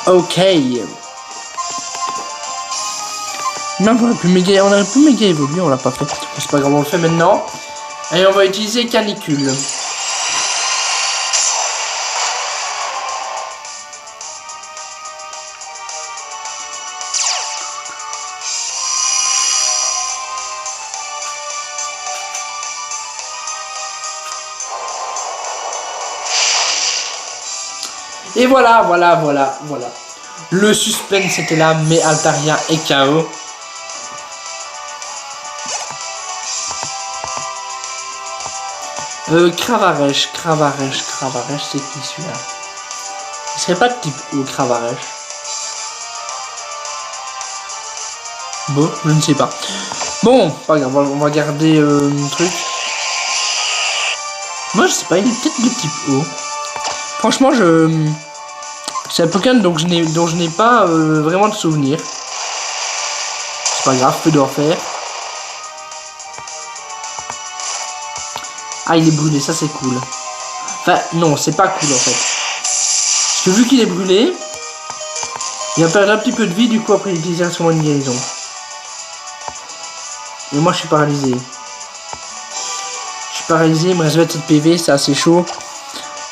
[SPEAKER 1] Ok. Non, on aurait pu méga évoluer, on l'a pas fait. C'est pas grave, on le fait maintenant. Et on va utiliser canicule. Et voilà. Le suspense était là, mais Altaria est KO. Cravaresh, c'est qui celui-là? Il serait pas de type O, Cravaresh? Bon, je ne sais pas. Bon, pas grave, on va garder le truc. Moi, je sais pas, il est peut-être de type O. Franchement, c'est un Pokémon dont je n'ai pas vraiment de souvenir. C'est pas grave, peu d'en faire. Ah, il est brûlé, ça c'est cool. Enfin, non, c'est pas cool en fait. Parce que vu qu'il est brûlé, il va perdre un petit peu de vie du coup après l'utilisation de guérison. Et moi je suis paralysé. Il me reste 27 PV, c'est assez chaud.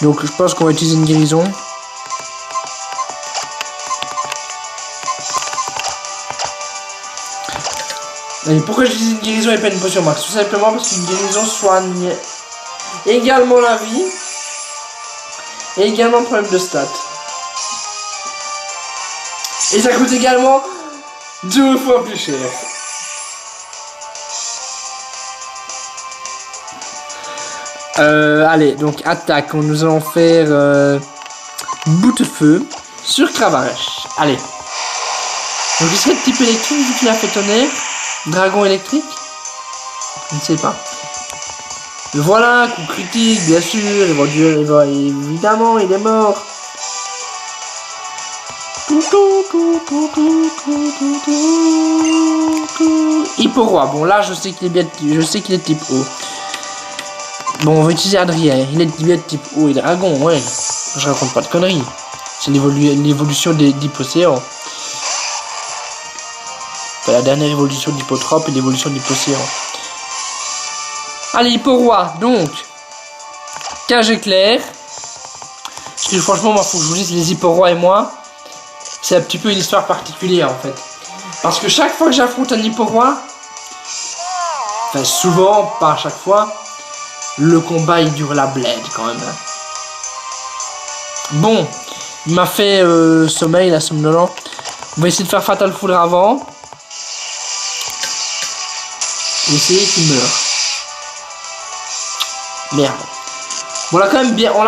[SPEAKER 1] Donc je pense qu'on va utiliser une guérison. Et pourquoi j'utilise une guérison et pas une potion max? Tout simplement parce qu'une guérison soigne également la vie et également le problème de stats. Et ça coûte également 2 fois plus cher. Allez, donc attaque. Nous allons faire bout de feu sur Cravaresh. Allez. Donc il serait de type électrique vu qu'il a fait tonnerre. Dragon électrique? Je ne sais pas. Voilà, coup critique, bien sûr. Évidemment, il est mort. Hipporoi. Bon, là, je sais qu'il est type O. Bon, on va utiliser Adrien. Il est bien de type O et dragon, ouais. Je raconte pas de conneries. C'est l'évolution d'Hippocéan. Enfin, la dernière évolution d'Hippotrope et l'évolution d'Hippocéan. Allez, Hipporoi, donc. Cage éclair. Parce que franchement, moi, faut que je vous dise, les Hipporoi et moi, c'est un petit peu une histoire particulière en fait. Parce que chaque fois que j'affronte un Hipporoi, enfin souvent, pas à chaque fois, le combat il dure la bled quand même. Bon, il m'a fait sommeil, la somnolent. On va essayer de faire Fatal Foudre avant. Et essayer qu'il meure. Merde. Bon, on l'a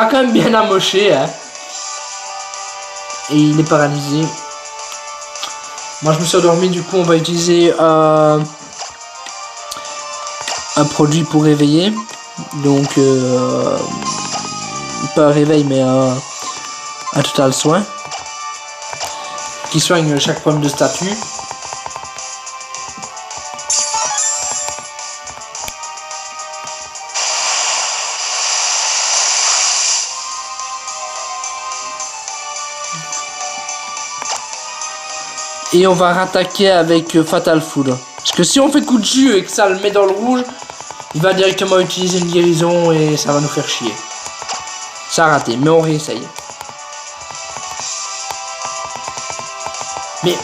[SPEAKER 1] quand même bien amoché, hein. Et il est paralysé. Moi je me suis endormi, du coup on va utiliser un produit pour réveiller. Donc pas un réveil mais un total soin. Qui soigne chaque problème de statut. Et on va rattaquer avec Fatal Foudre. Parce que si on fait coup de jus et que ça le met dans le rouge, il va directement utiliser une guérison et ça va nous faire chier. Ça a raté, mais on réessaye. Mais,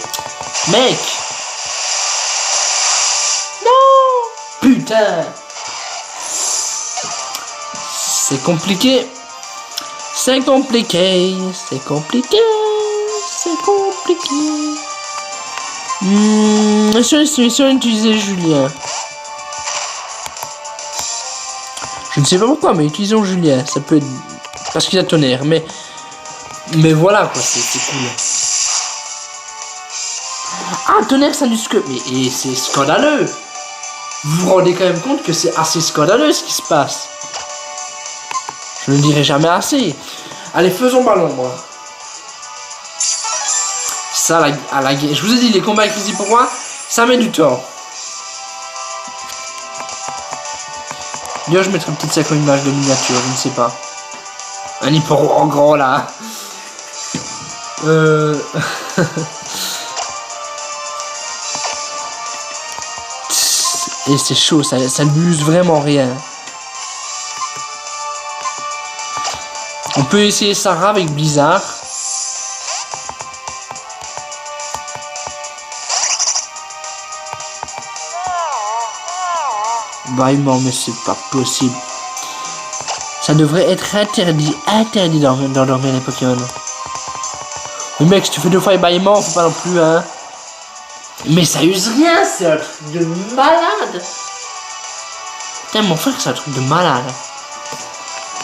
[SPEAKER 1] mec! Non! Putain! C'est compliqué. C'est compliqué. C'est compliqué. C'est compliqué. Si on utilisait Julien. Je ne sais pas pourquoi, mais utilisons Julien. Ça peut être parce qu'il a tonnerre, mais voilà quoi, c'est cool. Ah, tonnerre, ça nous que. Mais c'est scandaleux. Vous vous rendez quand même compte que c'est assez scandaleux ce qui se passe. Je ne le dirai jamais assez. Allez, faisons ballon, moi. Ça, je vous ai dit, les combats avec les Hipporoi, ça met du temps. D'ailleurs, je mettrai peut-être ça comme image de miniature, je ne sais pas. Un Hipporoi en grand, là. Et c'est chaud, ça ne use vraiment rien. On peut essayer Sarah avec Blizzard. Vraiment, mais c'est pas possible. Ça devrait être interdit d'endormir les Pokémon. Mais mec, si tu fais 2 fois ébaillement, faut pas non plus, hein. Mais ça use rien, c'est un truc de malade. Putain, mon frère, c'est un truc de malade.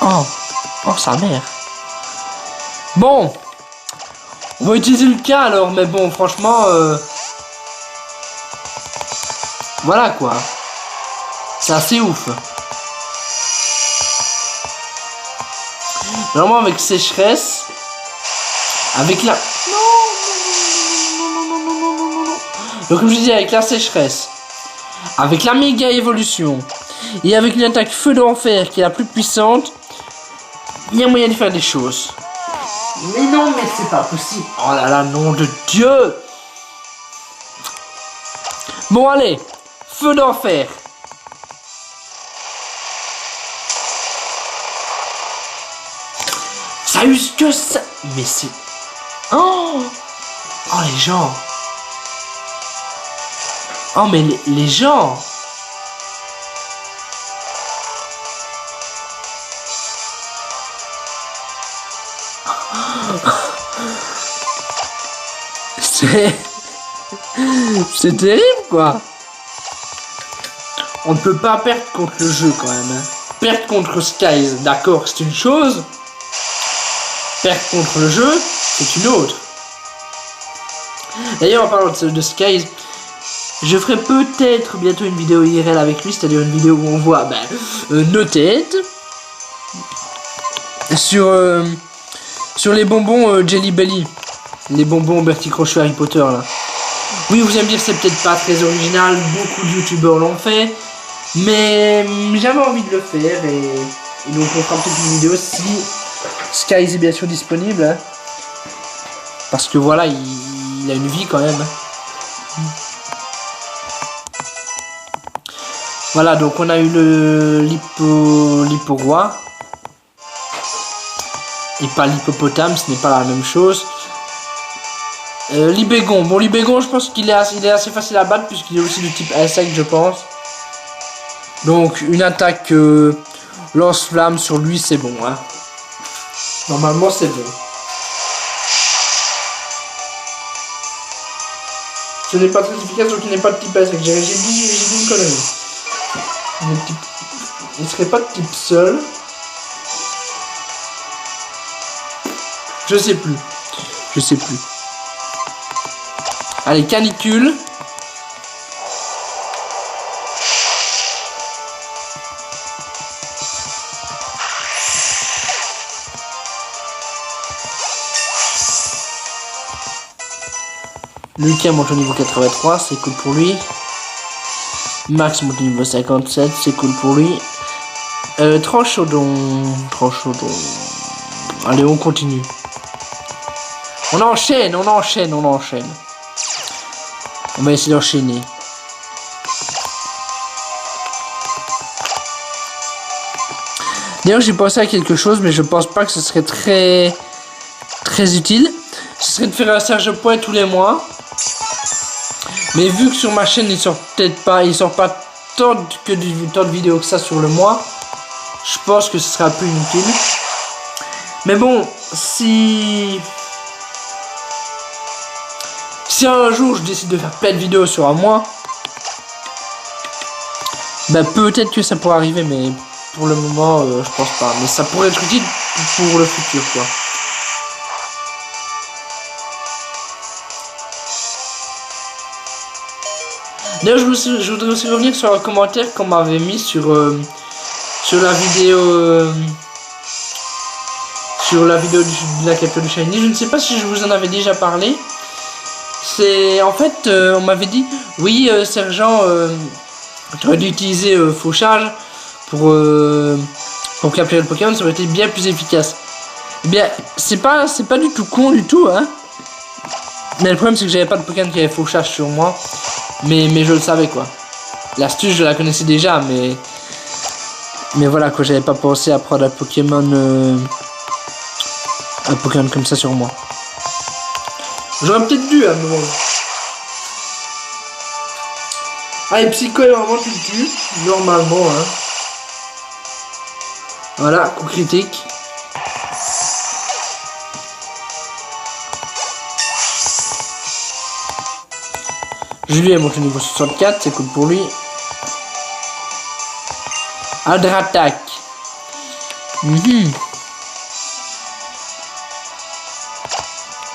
[SPEAKER 1] Oh, sa mère. Bon. On va utiliser le cas alors, mais bon, franchement, voilà quoi. C'est assez ouf. Vraiment avec sécheresse. Avec la... Donc comme je disais, avec la sécheresse. Avec la méga évolution. Et avec une attaque feu d'enfer qui est la plus puissante. Il y a moyen de faire des choses. Mais non, mais c'est pas possible. Oh là là, nom de Dieu. Bon allez. Feu d'enfer. Ça use que ça. Mais c'est... Oh les gens. Oh mais les gens. C'est terrible quoi. On ne peut pas perdre contre le jeu quand même, hein. Perdre contre Skies, d'accord, c'est une chose. Perdre contre le jeu, c'est une autre. D'ailleurs, en parlant de Skies, je ferai peut-être bientôt une vidéo IRL avec lui, c'est-à-dire une vidéo où on voit nos têtes sur les bonbons Jelly Belly, les bonbons Bertie Crocheux Harry Potter là. Oui, vous allez me dire c'est peut-être pas très original, beaucoup de youtubeurs l'ont fait, mais j'avais envie de le faire et donc on fera peut-être une vidéo si Skies est bien sûr disponible, hein, parce que voilà, il a une vie quand même. Voilà, donc on a eu l'hipporoi et pas l'hippopotame, ce n'est pas la même chose. Libégon, bon Libégon je pense qu'il est assez facile à battre puisqu'il est aussi du type insecte je pense. Donc une attaque lance-flamme sur lui c'est bon, hein. Normalement c'est bon. Ce n'est pas très efficace donc il n'est pas de type insecte, j'ai dit une connerie. Il serait pas de type seul. Je sais plus. Allez, canicule. Lucas monte au niveau 83, c'est cool pour lui. Max monte au niveau 57, c'est cool pour lui. Tranchodon. Allez, on continue. On enchaîne. On va essayer d'enchaîner. D'ailleurs, j'ai pensé à quelque chose, mais je pense pas que ce serait très utile. Ce serait de faire un Serge Point tous les mois. Mais vu que sur ma chaîne, il sort pas tant de vidéos que ça sur le mois, je pense que ce serait un peu inutile. Mais bon, si un jour je décide de faire plein de vidéos sur un mois, bah peut-être que ça pourrait arriver, mais pour le moment, je pense pas. Mais ça pourrait être utile pour le futur, quoi. D'ailleurs, je voudrais aussi revenir sur un commentaire qu'on m'avait mis sur la vidéo de la capture du Shiny. Je ne sais pas si je vous en avais déjà parlé. C'est en fait, on m'avait dit, oui, sergent, tu aurais dû utiliser fauchage pour capturer le Pokémon, ça aurait été bien plus efficace. Eh bien, c'est pas du tout con du tout, hein. Mais le problème c'est que j'avais pas de Pokémon qui avait fauchage sur moi. Mais je le savais quoi. L'astuce je la connaissais déjà mais voilà quoi, j'avais pas pensé à prendre un Pokémon comme ça sur moi. J'aurais peut-être dû à un moment. Allez, Psycho est vraiment tu le tues, normalement hein. Voilà, coup critique. Julien est monté niveau 64, c'est cool pour lui. Hydratac. Moi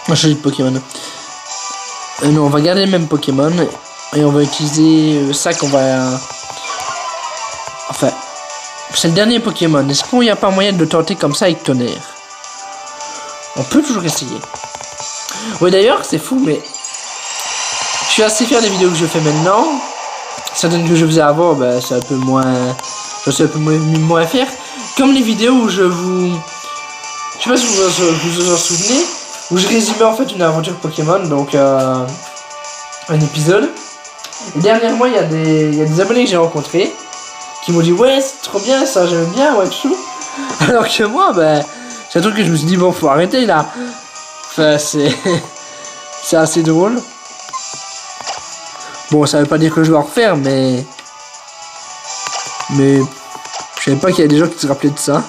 [SPEAKER 1] je choisis de Pokémon. Non, on va garder le même Pokémon. Et on va utiliser ça qu'on va... Enfin, c'est le dernier Pokémon. Est-ce qu'il n'y a pas moyen de le tenter comme ça avec Tonnerre? On peut toujours essayer. Ouais d'ailleurs, c'est fou, mais... Je suis assez fier des vidéos que je fais maintenant. Certaines que je faisais avant, bah, c'est un peu moins... Je suis un peu moins fier. Comme les vidéos où je vous... Je sais pas si vous vous en souvenez. Où je résumais en fait une aventure Pokémon, donc un épisode. Et dernièrement, il y a des abonnés que j'ai rencontrés qui m'ont dit ouais c'est trop bien ça, j'aime bien, ouais tout. Alors que moi, ben, c'est un truc que je me suis dit bon faut arrêter là. Enfin c'est c'est assez drôle. Bon ça veut pas dire que je vais en refaire, mais je savais pas qu'il y a des gens qui se rappelaient de ça.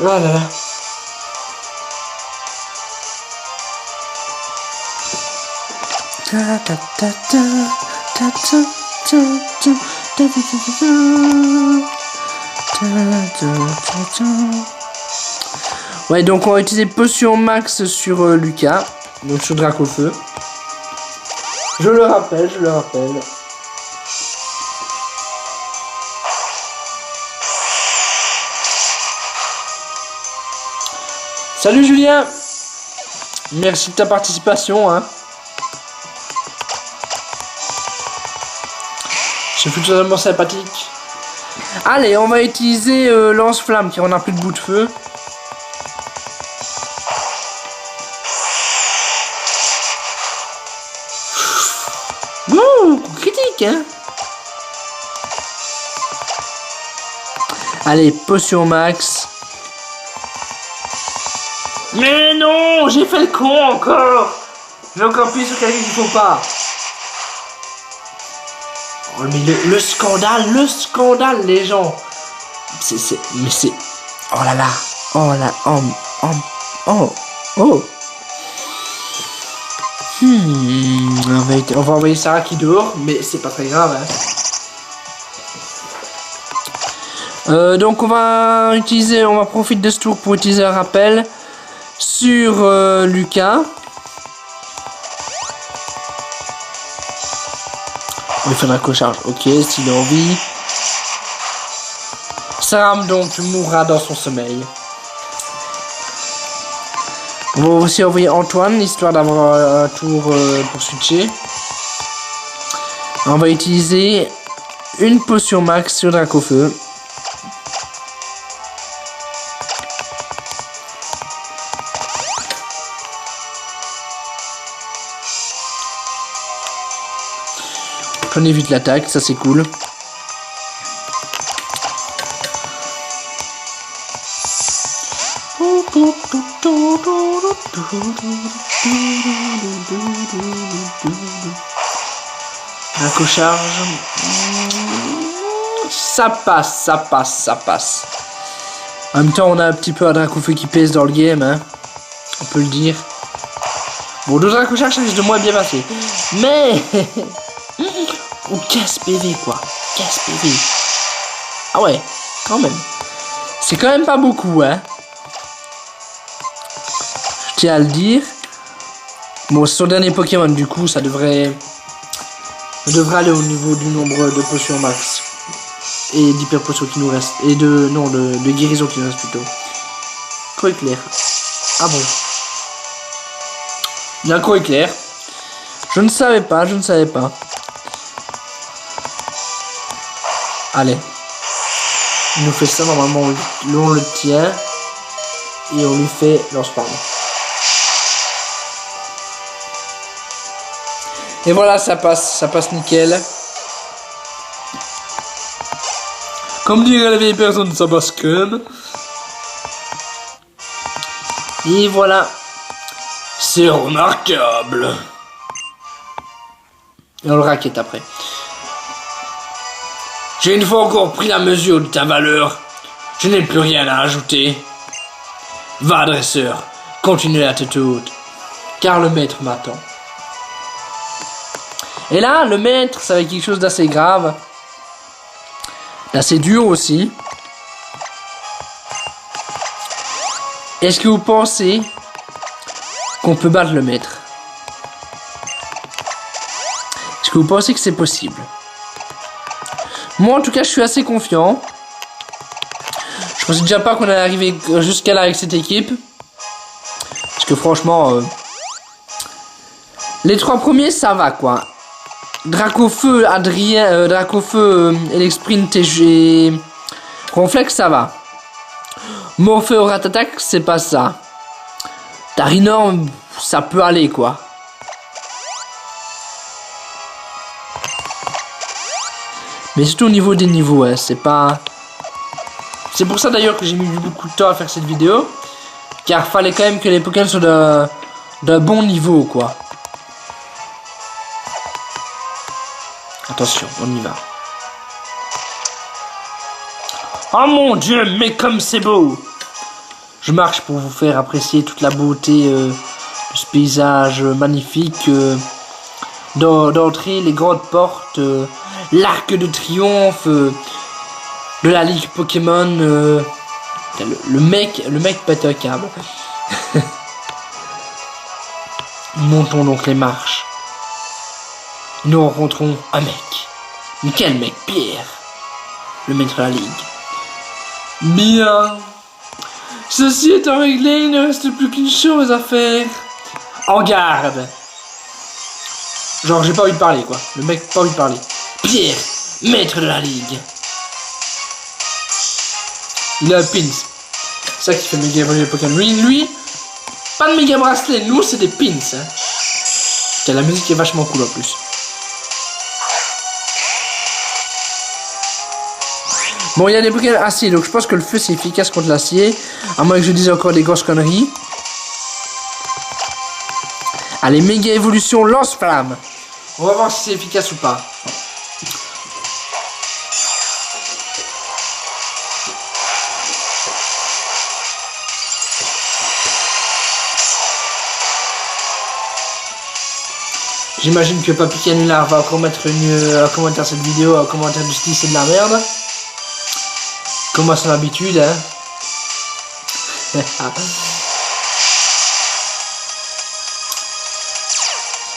[SPEAKER 1] Oh là là. Ouais, donc on va utiliser potion max sur Lucas, donc sur Dracofeu. Je le rappelle. Salut Julien, merci de ta participation hein. C'est plutôt totalement sympathique. Allez, on va utiliser lance-flamme car on n'a plus de bout de feu. Ouh, critique hein. Allez, potion max. Mais non, j'ai fait le con encore. J'ai encore appuyé sur quelqu'un qu'il faut pas. Oh, mais le scandale, les gens. Mais c'est... Oh là là. Oh là, oh. On va envoyer Sarah qui dehors, mais c'est pas très grave. Hein. Donc on va profiter de ce tour pour utiliser un rappel sur Lucas. On va faire un co-charge, ok, s'il a envie. Sam donc mourra dans son sommeil. On va aussi envoyer Antoine, histoire d'avoir un tour pour switcher. On va utiliser une potion max sur Dracofeu. On évite l'attaque, ça c'est cool. Un co-charge. Ça passe. En même temps, on a un petit peu un Dracofeu qui pèse dans le game, hein. On peut le dire. Bon, deux Dracocharge, ça risque de moins bien passer. Mais... Ou 15 PV quoi. 15 PV. Ah ouais, quand même. C'est quand même pas beaucoup, hein. Je tiens à le dire. Bon, c'est son dernier Pokémon, du coup, ça devrait aller au niveau du nombre de potions max. Et d'hyper potions qui nous reste. Et de guérison qui nous reste plutôt. Croix éclair. Ah bon. Il y a un croix éclair. Je ne savais pas. Allez, Il nous fait ça, normalement on le tient. Et on lui fait lance-flamme. Et voilà, ça passe nickel. Comme dirait la vieille personne, ça passe crème. Et voilà. C'est remarquable. Et on le raquette après. J'ai une fois encore pris la mesure de ta valeur. Je n'ai plus rien à ajouter. Va, dresseur, continue la tête haute, car le maître m'attend. Et là, le maître, ça va être quelque chose d'assez grave, d'assez dur aussi. Est-ce que vous pensez qu'on peut battre le maître? Est-ce que vous pensez que c'est possible? Moi, en tout cas, je suis assez confiant. Je pensais déjà pas qu'on allait arriver jusqu'à là avec cette équipe. Parce que franchement... les 3 premiers, ça va quoi. Dracofeu, Adrien... Dracofeu, Elexprint et Ronflex, ça va. Morphée au Ratatak, c'est pas ça. Tarinor, ça peut aller quoi. Mais surtout au niveau des niveaux, hein, c'est pas... C'est pour ça d'ailleurs que j'ai mis beaucoup de temps à faire cette vidéo. Car fallait quand même que les Pokémon soient d'un bon niveau quoi. Attention, on y va. Oh mon dieu, mais comme c'est beau! Je marche pour vous faire apprécier toute la beauté de ce paysage magnifique. D'entrée, les grandes portes, l'arc de triomphe de la Ligue Pokémon. Le mec pète un câble. Montons donc les marches. Nous rencontrons un mec. Mais quel mec? Pierre, le maître de la Ligue. Bien. Ceci étant réglé, il ne reste plus qu'une chose à faire. En garde. Genre, j'ai pas envie de parler, quoi. Le mec, pas envie de parler. Pierre, maître de la Ligue. Il a un pins. C'est ça qui fait méga évoluer les Pokémon. Lui, pas de méga bracelet. Nous, c'est des pins. Hein. Putain, la musique est vachement cool en plus. Bon, il y a des Pokémon acier, donc je pense que le feu c'est efficace contre l'acier. À moins que je dise encore des grosses conneries. Allez, méga évolution, lance-flamme. On va voir si c'est efficace ou pas. J'imagine que Papy Canular va encore mettre un commentaire cette vidéo, un commentaire du style c'est de la merde. Comme à son habitude, hein.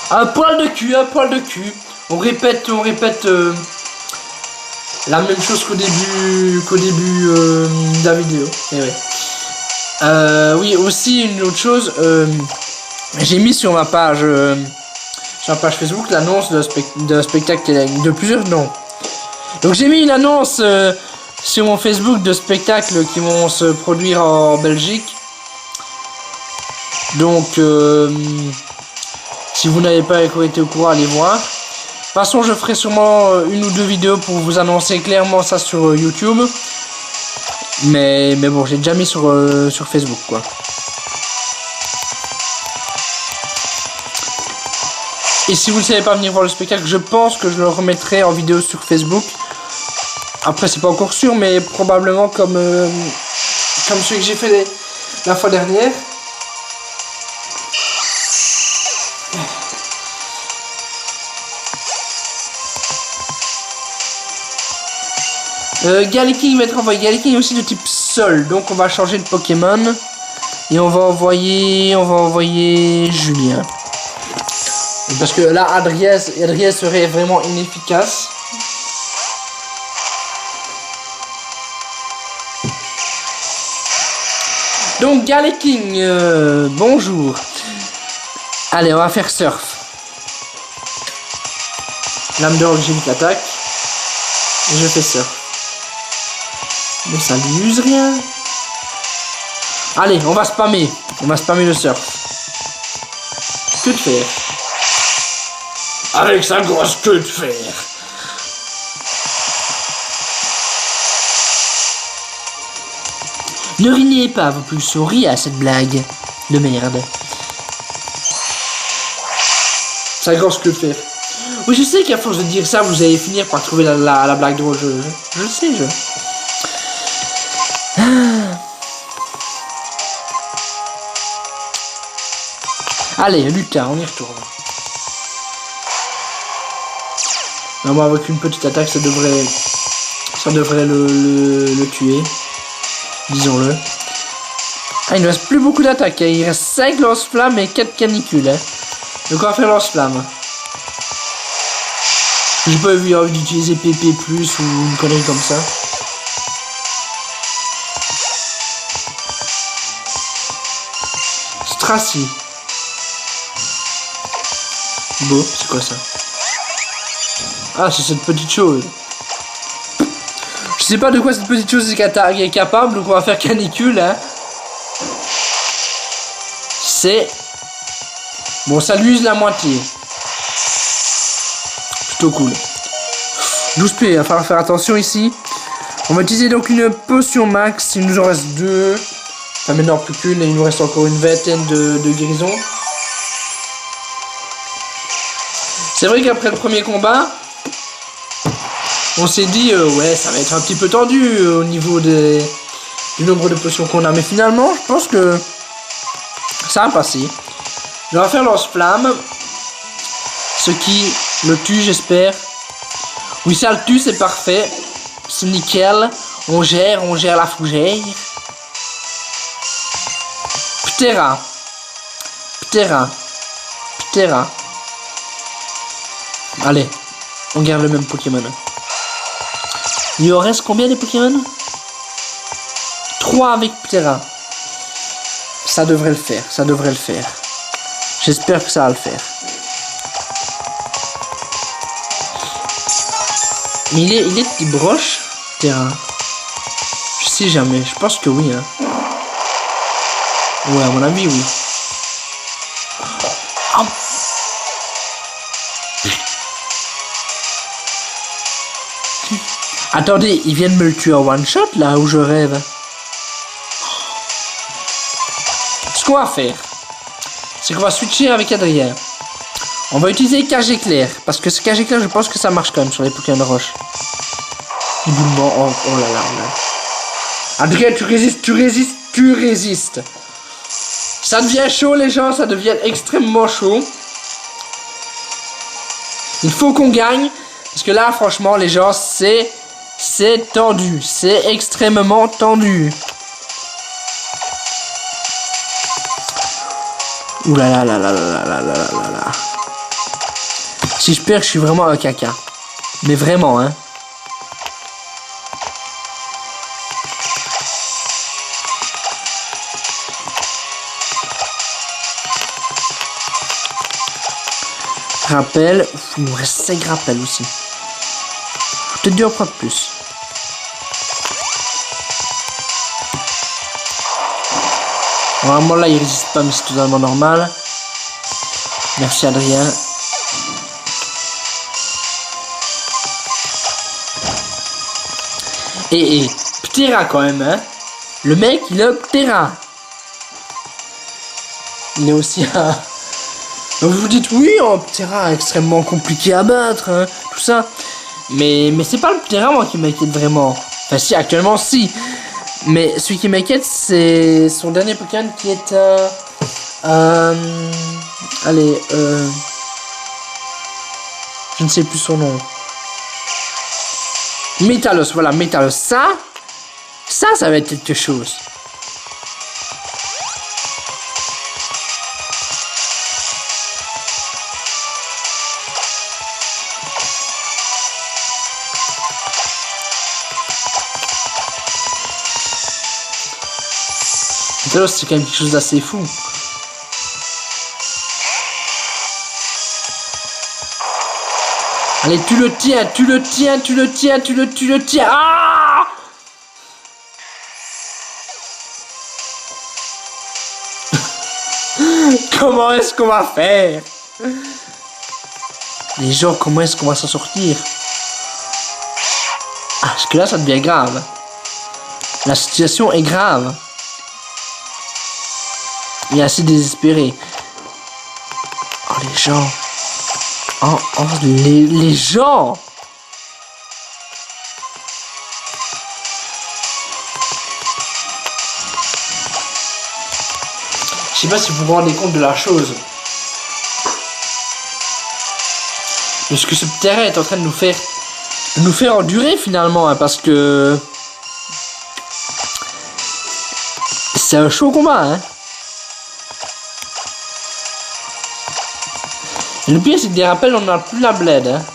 [SPEAKER 1] Un poil de cul, un poil de cul. On répète la même chose qu'au début de la vidéo. Et ouais. Oui, aussi une autre chose, j'ai mis sur ma page Facebook l'annonce d'un spectacle de plusieurs noms. Donc j'ai mis une annonce sur mon Facebook de spectacles qui vont se produire en Belgique. Donc si vous n'avez pas encore été au courant, allez voir. De toute façon, je ferai sûrement une ou deux vidéos pour vous annoncer clairement ça sur YouTube. Mais bon, j'ai déjà mis sur Facebook quoi. Et si vous ne savez pas venir voir le spectacle, je pense que je le remettrai en vidéo sur Facebook. Après, c'est pas encore sûr, mais probablement comme celui que j'ai fait la fois dernière. Galaking va être envoyé. Galaking est aussi de type Sol, donc on va changer de Pokémon. Et on va envoyer Julien. Parce que là, Adrien serait vraiment inefficace. Donc Galaking, bonjour. Allez, on va faire surf. Lame de rock, j'ai une attaque. Et je fais surf. Mais ça lui use rien. Allez, on va spammer. On va spammer le surf. Que de fer. Avec sa grosse queue de fer. Ne riez pas, vous plus sourire à cette blague de merde. Sa grosse queue de fer. Oui, je sais qu'à force de dire ça, vous allez finir par trouver la blague drôle. Je le sais, Allez, Lucas, on y retourne. Normalement, avec une petite attaque, ça devrait le tuer. Disons-le. Ah, il ne reste plus beaucoup d'attaques. Il reste 5 lance-flammes et 4 canicules. Hein. Donc, on va faire lance-flammes. J'ai pas eu envie d'utiliser PP+, ou une connerie comme ça. Stracy. Bon, c'est quoi ça? Ah, c'est cette petite chose. Je sais pas de quoi cette petite chose est capable, donc on va faire canicule, hein. C'est... Bon, ça lui use la moitié. Plutôt cool. 12 P, il va falloir faire attention ici. On va utiliser donc une potion max, il nous en reste 2. Enfin maintenant plus qu'une, et il nous reste encore une vingtaine de guérisons. C'est vrai qu'après le premier combat, on s'est dit, ouais, ça va être un petit peu tendu au niveau du nombre de potions qu'on a. Mais finalement, je pense que ça va passer. Je vais faire lance-flamme. Ce qui le tue, j'espère. Oui, ça le tue, c'est parfait. C'est nickel. On gère la fougère. Ptera. Ptera. Ptera. Allez, on garde le même Pokémon. Il en reste combien des Pokémon? 3 avec Ptera. Ça devrait le faire, ça devrait le faire. J'espère que ça va le faire. Mais il est petit broche, Ptera. Je sais jamais, je pense que oui. Hein. Ouais, à mon avis, oui. Oh. Attendez, ils viennent me le tuer en one shot là où je rêve. Ce qu'on va faire, c'est qu'on va switcher avec Adrien. On va utiliser cage éclair. Parce que ce cage éclair, je pense que ça marche quand même sur les Pokémon de roche. Oh là là. Adrien, tu résistes. Ça devient chaud les gens, ça devient extrêmement chaud. Il faut qu'on gagne. Parce que là, franchement, les gens, c'est tendu. C'est extrêmement tendu. Ouh là là là là là là là là là. Si je perds, je suis vraiment un caca. Mais vraiment, hein. Rappel. Il nous reste 5 rappels aussi. Peut-être dû en prendre plus. Normalement là il résiste pas mais c'est totalement normal. Merci Adrien. Et Ptera quand même hein. Le mec il a Ptera. Il est aussi un... Donc vous vous dites oui oh, Ptera extrêmement compliqué à battre hein, tout ça. Mais c'est pas le Ptera moi qui m'inquiète vraiment. Enfin si actuellement si. Mais celui qui m'inquiète c'est son dernier Pokémon qui est allez je ne sais plus son nom. Métalos, voilà Métalos. Ça va être quelque chose. C'est quand même quelque chose d'assez fou. Allez, tu le tiens. Ah Comment est-ce qu'on va faire? Les gens, comment est-ce qu'on va s'en sortir? Ah, parce que là, ça devient grave. La situation est grave. Il est assez désespéré. Oh, les gens. Oh, les gens. Je sais pas si vous vous rendez compte de la chose. De ce que ce terrain est en train de nous faire endurer finalement, hein, parce que c'est un chaud combat, hein. Et le pire, c'est que des rappels, on n'a plus la bled, hein.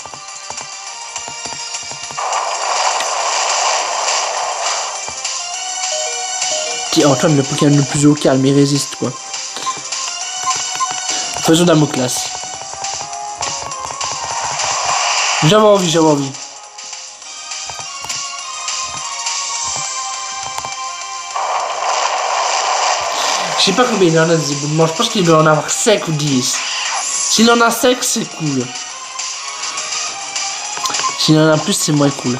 [SPEAKER 1] Tiens, Antoine, le Pokémon le plus au calme, il résiste, quoi. Faisons Damoclas. J'avais envie. Je sais pas combien il en a des éboulements, je pense qu'il doit en avoir 5 ou 10. S'il en a 5, c'est cool. S'il en a plus, c'est moins cool.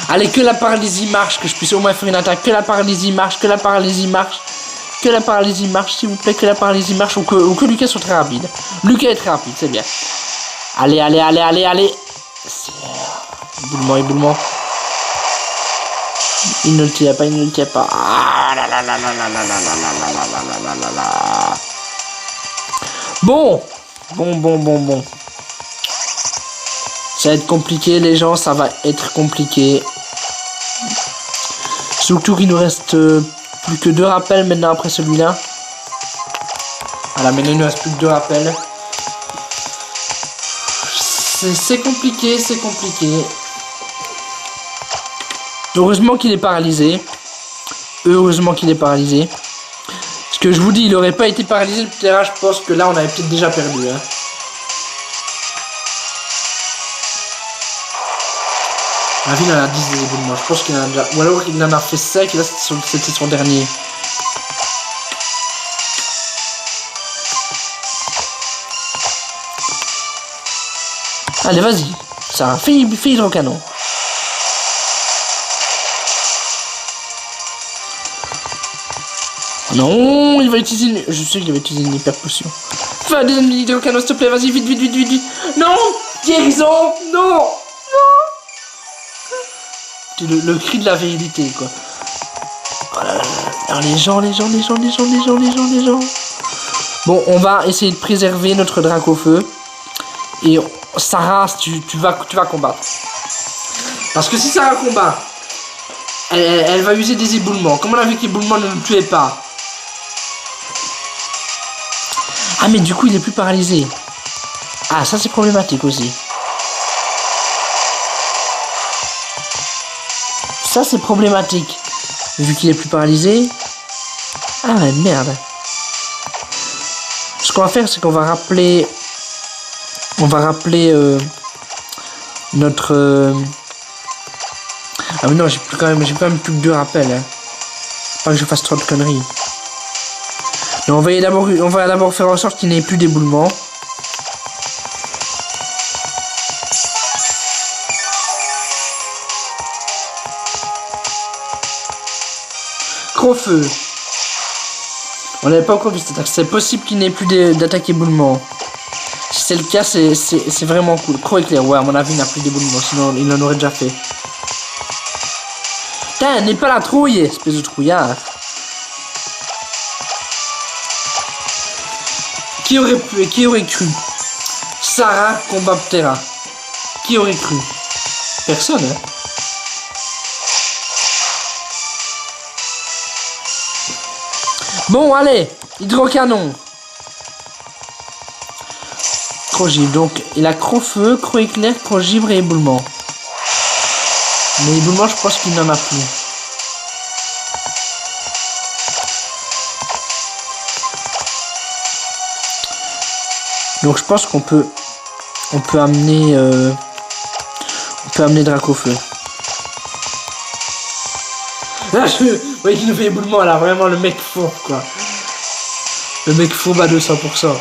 [SPEAKER 1] Allez, que la paralysie marche, que je puisse au moins faire une attaque. Que la paralysie marche, que la paralysie marche. Que la paralysie marche, s'il vous plaît, que la paralysie marche. Ou que Lucas soit très rapide. Lucas est très rapide, c'est bien. Allez. Éboulement. Il ne le tient pas, Ah là là. Bon. Ça va être compliqué, les gens, ça va être compliqué. Surtout qu'il nous reste plus que 2 rappels maintenant après celui-là. Voilà, maintenant il nous reste plus que 2 rappels. C'est compliqué. Heureusement qu'il est paralysé. Parce que je vous dis, il aurait pas été paralysé le terrain, je pense que là on avait peut-être déjà perdu. Hein. La ville en a 10 des éboulements, je pense qu'il en a déjà... Ou alors il en a fait 5 et là c'était son dernier. Allez, vas-y. Ça, fais hydrocanon. Non, il va utiliser une... Je sais qu'il va utiliser une hyper potion. Fais un deuxième hydrocanon, s'il te plaît, vas-y, vite. Non, guérison, non. Le cri de la vérité, quoi. Alors, les gens. Bon, on va essayer de préserver notre Dracofeu. Et Sarah, tu vas combattre. Parce que si Sarah combat, elle va user des éboulements. Comme on a vu que l'éboulement ne le tuait pas. Ah, mais du coup, il est plus paralysé. Ah, ça, c'est problématique aussi. Ça, c'est problématique. Vu qu'il est plus paralysé. Ah, mais merde. Ce qu'on va faire, c'est qu'on va rappeler... notre... Ah mais non, j'ai quand même plus que 2 rappels. Hein. Pas que je fasse trop de conneries. Mais on va d'abord faire en sorte qu'il n'y ait plus d'éboulement. Crofeu. On n'avait pas encore vu cette attaque. C'est possible qu'il n'y ait plus d'attaque éboulement. Si c'est le cas, c'est vraiment cool. Croc éclair, ouais, à mon avis, il n'a plus d'éboulement. Sinon, il en aurait déjà fait. Putain, n'est pas la trouille, espèce de trouillard. Qui aurait cru? Sarah combat Ptera. Qui aurait cru? Personne, hein. Bon, allez, hydrocanon. Croc-givre, donc il a croc-feu, croc-éclair, croc-givre et éboulement. Mais éboulement, je pense qu'il n'en a plus. Donc je pense qu'on peut amener Dracofeu. Là, ouais, il nous fait éboulement là, vraiment le mec fort quoi. Le mec fourbe à 200%.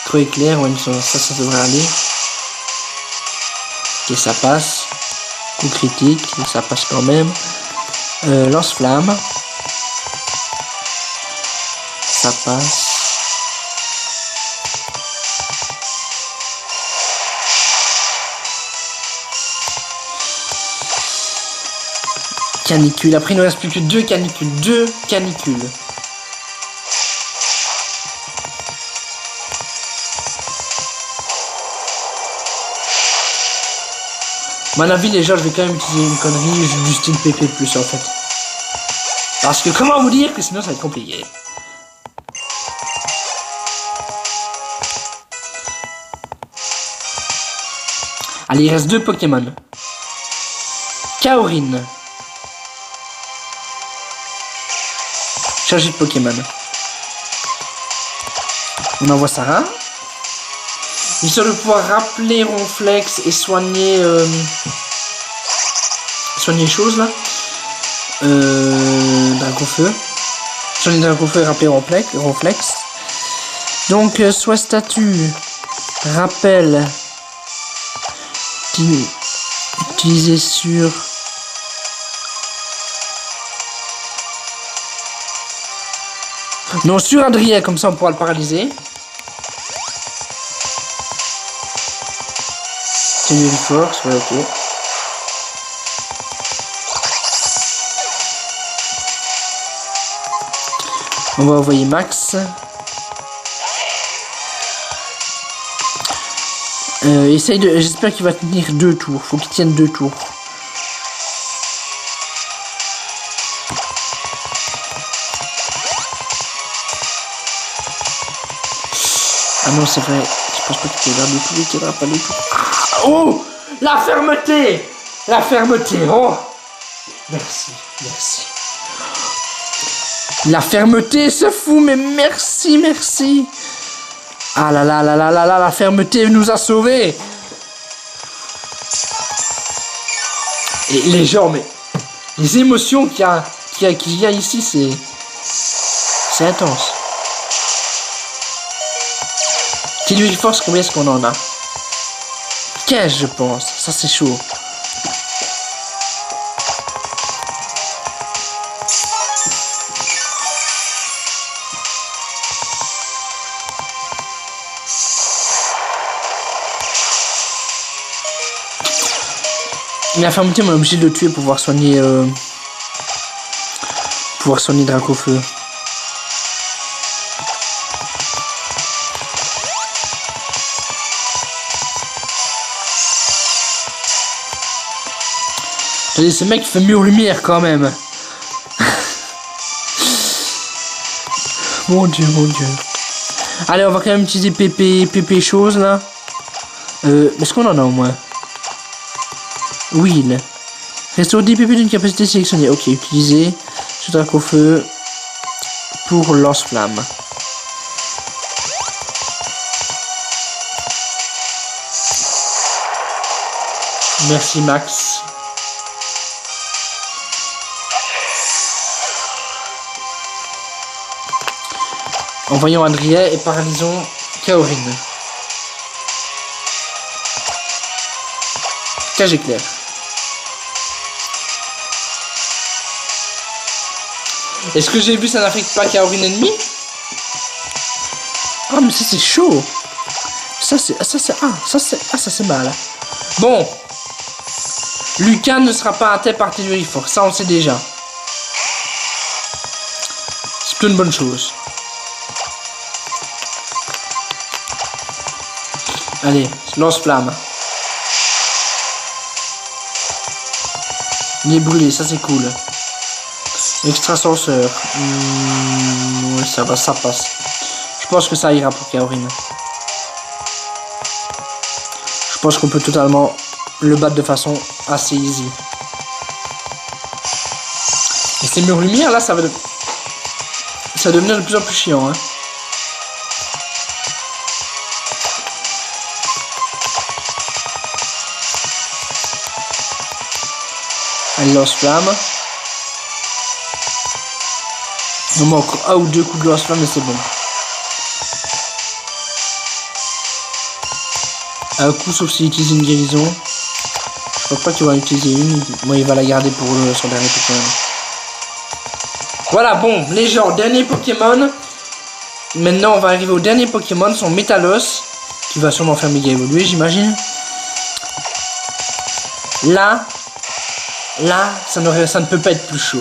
[SPEAKER 1] Trop éclair, ouais, ça devrait aller. Ok, ça passe. Coup critique, ça passe quand même. Lance-flamme. Ça passe. Canicule. Après, il ne reste plus que 2 canicules. 2 canicules. À mon avis, les gens, je vais quand même utiliser une connerie du style PP+, en fait. Parce que comment vous dire que sinon, ça va être compliqué. Allez, il reste 2 Pokémon. Kaorin. Changer de Pokémon. On envoie Sarah. Histoire de pouvoir rappeler Ronflex et soigner... soigner les choses, là. Dracofeu. Soigner Dracofeu et rappeler Ronflex. Donc, soit statut. Rappel. Utilisé sur... Non, sur Adrien, comme ça on pourra le paralyser. C'est une force, ouais, ok. On va envoyer Max. Essaye de... J'espère qu'il va tenir 2 tours. Faut qu'il tienne 2 tours. Ah non, c'est vrai. Je pense pas qu'il tiendra du tout. Il tiendra pas du tout. Oh! La fermeté! La fermeté! Oh! Merci, merci. La fermeté, c'est fou, mais merci, merci. Ah là là là là là là, la fermeté nous a sauvés. Et les gens, mais les émotions qu'il y a ici, c'est intense. Qui lui force, combien est-ce qu'on en a? 15, je pense. Ça, c'est chaud. La fermeté, on est obligé de le tuer pour pouvoir soigner Dracofeu. Allez, ce mec fait mur lumière quand même. Mon dieu, mon dieu. Allez, on va quand même utiliser PP chose là. Est-ce qu'on en a au moins? Wheel. Restaure 10 PP d'une capacité sélectionnée. Ok, utilisé. Ce Dracofeu pour lance-flamme. Merci Max. Envoyons Adrien et paralysons Kaorin. Cage éclair. Est-ce que j'ai vu ça n'affecte pas Kaorin ennemi? Ah mais ça c'est chaud. Ça c'est mal. Bon. Lucas ne sera pas atteint par Telluriforce, ça on sait déjà. C'est plutôt une bonne chose. Allez, lance-flamme. Il est brûlé, ça c'est cool. Extrasenseur. Ouais, ça va, ça passe. Je pense que ça ira pour Kaorin. Je pense qu'on peut totalement le battre de façon assez easy. Et ces murs lumière là, ça va devenir de plus en plus chiant. Hein. Elle lance flamme. Il me manque un ou deux coups de lance-flamme, mais c'est bon. Un coup, sauf s'il utilise une guérison. Je crois pas qu'il va en utiliser une. Moi, il va la garder pour son dernier Pokémon. Voilà, bon, les gens, dernier Pokémon. Maintenant, on va arriver au dernier Pokémon, son Métalos. Qui va sûrement faire méga évoluer, j'imagine. Là, ça ne peut pas être plus chaud.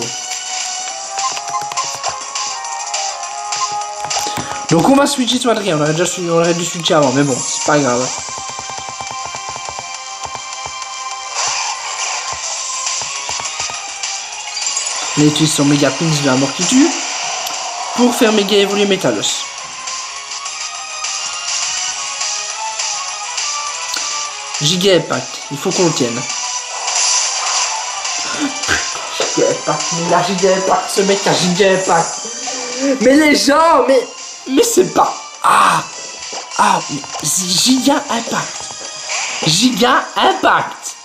[SPEAKER 1] Donc on va switcher sur Adrien, on aurait dû switcher avant, mais bon, c'est pas grave. Il utilise son méga pinch de la mort qui tue pour faire méga évoluer Métalos. Giga Impact, il faut qu'on le tienne. Giga Impact, mais la Giga Impact, ce mec a Giga Impact. Mais les gens, mais c'est pas... Giga Impact. Giga Impact.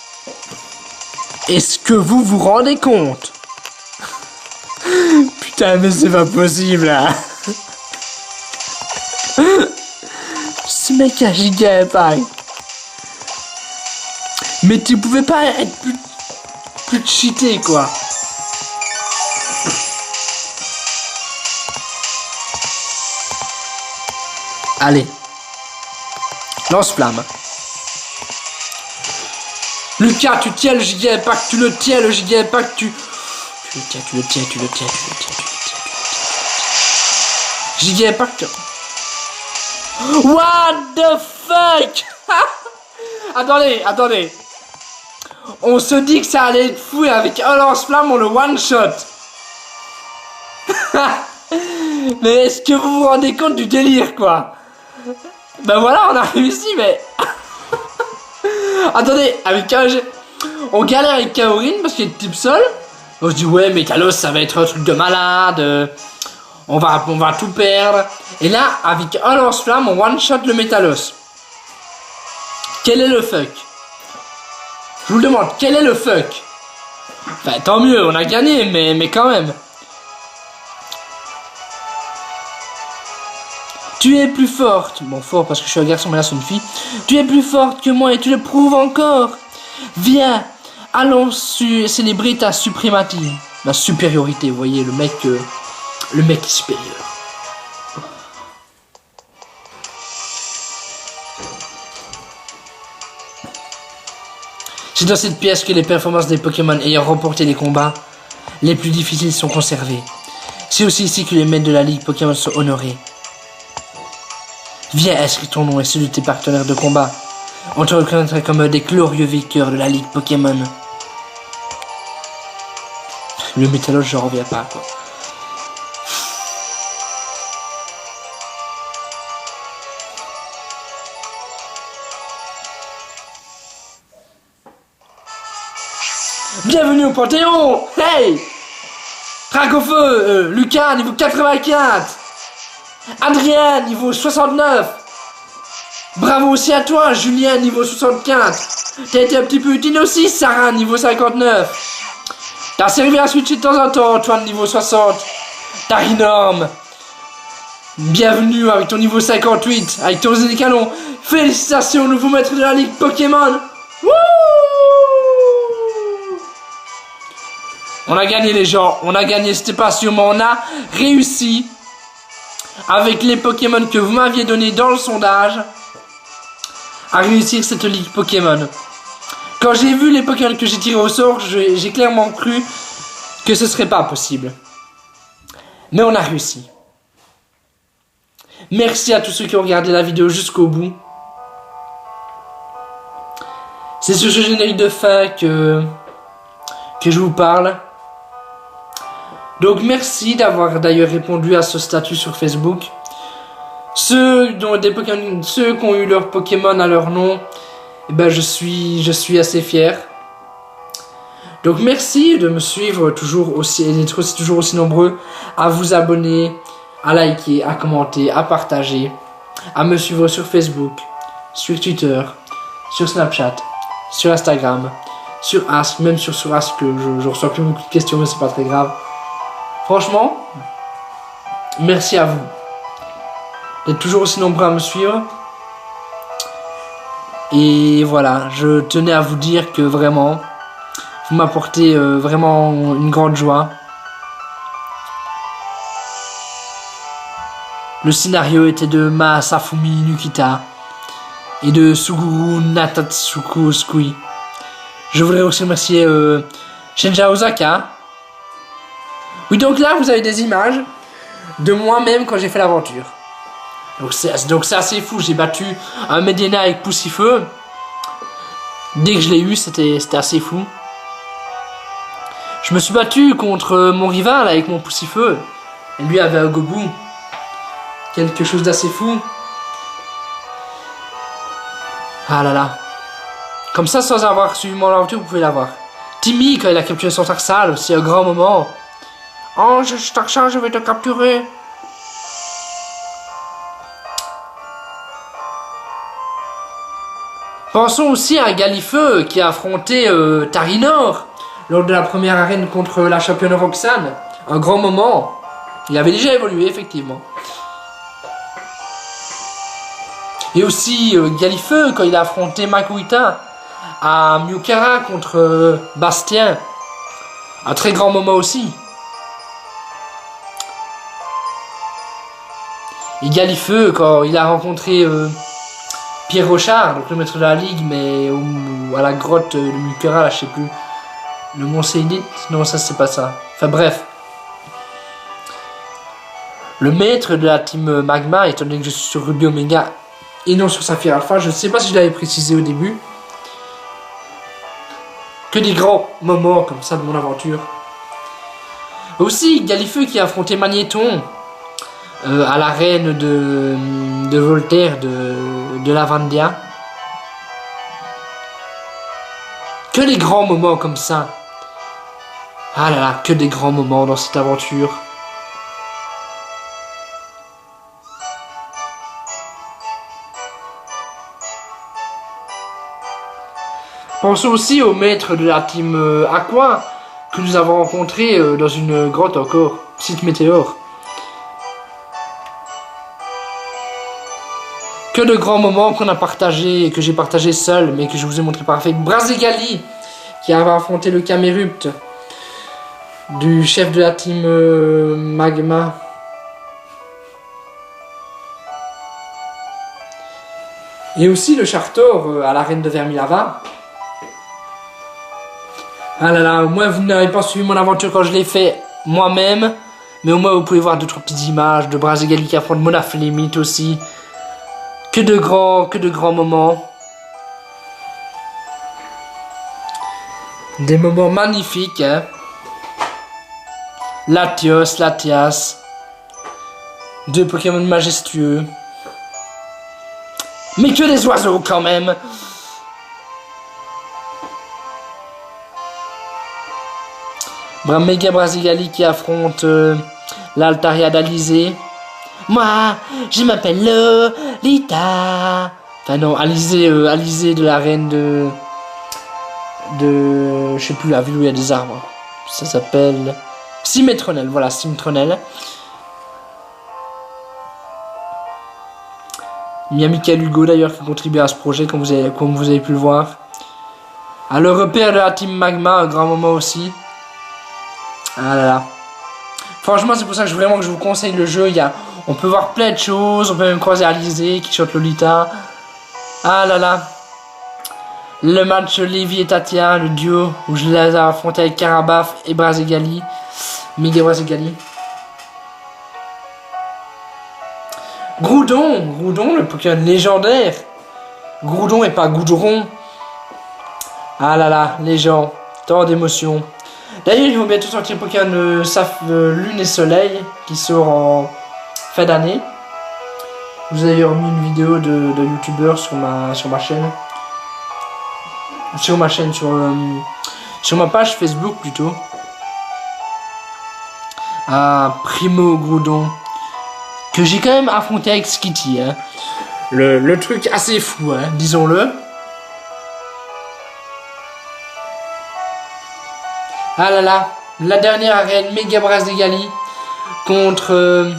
[SPEAKER 1] Est-ce que vous vous rendez compte? Putain, mais c'est pas possible, là. Ce mec a Giga Impact. Mais tu pouvais pas être plus cheaté, quoi. Allez. Lance-flamme. Lucas, tu tiens le Giga Impact, tu le tiens le Giga Impact, tu le tiens. Giga Impact. What the fuck? Attendez. On se dit que ça allait être fou et avec un lance-flamme on le one-shot. Mais est-ce que vous vous rendez compte du délire, quoi? Ben voilà, on a réussi, mais... Attendez, avec un... On galère avec Kaorin parce qu'il est de type sol. On se dit, ouais, Métalos, ça va être un truc de malade. On va tout perdre. Et là, avec un lance-flamme, on one-shot le Métalos. Quel est le fuck? Je vous le demande, quel est le fuck? Enfin, tant mieux, on a gagné, mais quand même. Tu es plus forte. Bon, fort parce que je suis un garçon, mais là c'est une fille. Tu es plus forte que moi et tu le prouves encore. Viens, allons célébrer ta suprématie. La supériorité, vous voyez, le mec est supérieur. C'est dans cette pièce que les performances des Pokémon ayant remporté les combats les plus difficiles sont conservées. C'est aussi ici que les maîtres de la Ligue Pokémon sont honorés. Viens inscrire ton nom et celui de tes partenaires de combat. On te reconnaîtra comme un des glorieux vainqueurs de la Ligue Pokémon. Le Métalos, je reviens pas, quoi. Bienvenue au Panthéon. Hey, Dracofeu, Lucas, niveau 84. Adrien, niveau 69. Bravo aussi à toi, Julien, niveau 64. T'as été un petit peu utile aussi, Sarah, niveau 59. T'as servi à switcher de temps en temps, Antoine, niveau 60. Tarinome. Bienvenue avec ton niveau 58, avec ton Zénicalon. Félicitations, nouveau maître de la Ligue Pokémon. Wouh! On a gagné les gens, on a gagné, c'était pas sûrement, on a réussi avec les Pokémon que vous m'aviez donné dans le sondage à réussir cette ligue Pokémon. Quand j'ai vu les Pokémon que j'ai tirés au sort, j'ai clairement cru que ce serait pas possible. Mais on a réussi. Merci à tous ceux qui ont regardé la vidéo jusqu'au bout. C'est sur ce générique de fin que je vous parle. Donc merci d'avoir d'ailleurs répondu à ce statut sur Facebook. Ceux qui ont eu leur Pokémon à leur nom, eh ben je suis assez fier. Donc merci de me suivre toujours aussi et d'être toujours aussi nombreux à vous abonner, à liker, à commenter, à partager, à me suivre sur Facebook, sur Twitter, sur Snapchat, sur Instagram, sur Ask, même sur Ask, que je reçois plus beaucoup de questions, mais c'est pas très grave. Franchement, merci à vous d'être toujours aussi nombreux à me suivre. Et voilà, je tenais à vous dire que vraiment, vous m'apportez vraiment une grande joie. Le scénario était de Masafumi Nukita et de Suguru Natatsuko Sukui. Je voudrais aussi remercier Shenja Osaka. Oui, donc là, vous avez des images de moi-même quand j'ai fait l'aventure. Donc c'est assez fou. J'ai battu un Medina avec Poussifeu. Dès que je l'ai eu, c'était assez fou. Je me suis battu contre mon rival avec mon Poussifeu. Et lui avait un Gobu. Quelque chose d'assez fou. Ah là là. Comme ça, sans avoir suivi mon aventure, vous pouvez l'avoir. Timmy, quand il a capturé son Tarsal, c'est un grand moment. Oh, Tarsal, je vais te capturer. Pensons aussi à Galifeu qui a affronté Tarinor lors de la première arène contre la championne Roxane. Un grand moment. Il avait déjà évolué, effectivement. Et aussi Galifeu quand il a affronté Makuita à Myukara contre Bastien. Un très grand moment aussi. Et Galifeu quand il a rencontré Pierre Rochard, donc le maître de la ligue, mais à la grotte de Myukara, là je sais plus. Le Mont Sénit, non ça c'est pas ça. Enfin bref. Le maître de la team Magma, étant donné que je suis sur Ruby Omega et non sur Saphir Alpha, je ne sais pas si je l'avais précisé au début. Que des grands moments comme ça de mon aventure. Aussi, Galifeu qui a affronté Magnéton à l'arène de Voltaire de Lavandia. Que des grands moments comme ça. Ah là là, que des grands moments dans cette aventure. Pensons aussi au maître de la team Aqua que nous avons rencontré dans une grotte encore, site météore. Que de grands moments qu'on a partagés, que j'ai partagé seul, mais que je vous ai montré parfait. Brazegali qui avait affronté le Camérupt du chef de la team Magma. Et aussi le Chartor à l'arène de Vermilava. Ah là là, au moins vous n'avez pas suivi mon aventure quand je l'ai fait moi-même. Mais au moins vous pouvez voir 2-3 petites images de Brazegali qui affronte Monaflémite aussi. Que de grands moments. Des moments magnifiques, hein. Latias. Deux Pokémon majestueux. Mais que des oiseaux quand même. Méga Brazigali qui affronte l'Altaria d'Alizé. Moi, je m'appelle Lolita. Enfin non, Alizé de la reine de... Je sais plus, la ville où il y a des arbres. Ça s'appelle... Symmetronel, voilà, Symmetronel. Il y a Michael Hugo d'ailleurs qui contribue à ce projet, comme vous avez pu le voir. À le repère de la team Magma, un grand moment aussi. Ah là là. Franchement, c'est pour ça que je vous conseille le jeu. On peut voir plein de choses. On peut même croiser Alizé qui chante Lolita. Ah là là. Le match Lévi et Tatia, le duo où je les ai affrontés avec Karabaf et Brazegali. Méga Brazegali. Groudon, le Pokémon légendaire. Groudon et pas Goudron. Ah là là, les gens, tant d'émotions. D'ailleurs, ils vont bientôt sortir Pokémon Lune et Soleil qui sort en fin d'année. Vous avez remis une vidéo de youtubeur sur ma chaîne. Sur ma page Facebook plutôt. Ah, Primo Groudon. Que j'ai quand même affronté avec Skitty. Hein. Le truc assez fou, hein, disons-le. Ah là là, la dernière arène, Méga Brazegali contre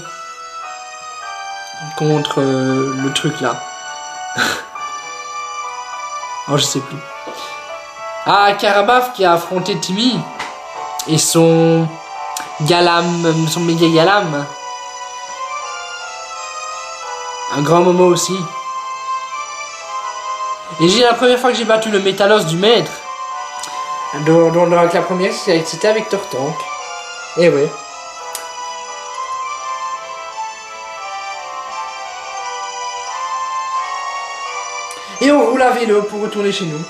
[SPEAKER 1] contre le truc là. Oh, je sais plus. Ah, Karabaf qui a affronté Timmy et son Galam, son méga Galam. Un grand moment aussi. Et j'ai la première fois que j'ai battu le Métalos du maître. Donc la première c'était avec Tortank. Et ouais. Et on roule à vélo pour retourner chez nous.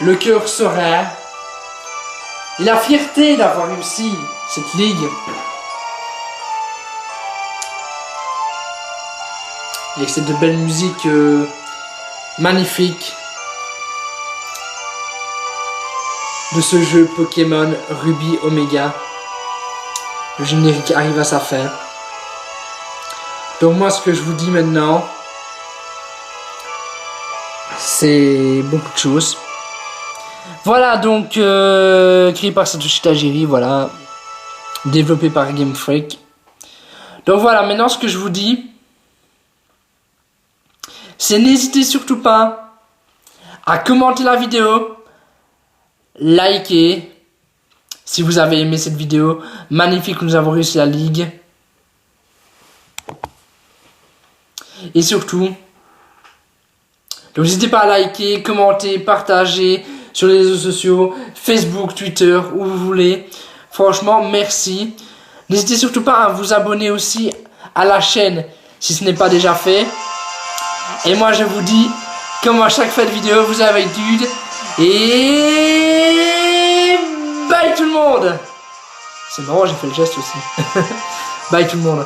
[SPEAKER 1] Le cœur serein. Et la fierté d'avoir réussi cette ligue. Avec cette belle musique magnifique de ce jeu Pokémon Ruby Omega. Le générique arrive à sa fin. Donc moi ce que je vous dis maintenant, c'est beaucoup de choses. Voilà donc créé par Satoshi Tajiri, voilà, développé par Game Freak. Donc voilà, maintenant ce que je vous dis, c'est n'hésitez surtout pas à commenter la vidéo, liker si vous avez aimé cette vidéo magnifique où nous avons réussi la ligue. Et surtout, n'hésitez pas à liker, commenter, partager sur les réseaux sociaux, Facebook, Twitter, où vous voulez. Franchement, merci. N'hésitez surtout pas à vous abonner aussi à la chaîne si ce n'est pas déjà fait. Et moi je vous dis, comme à chaque fin de vidéo, vous avez l'habitude. Et bye tout le monde. C'est marrant, j'ai fait le geste aussi. Bye tout le monde.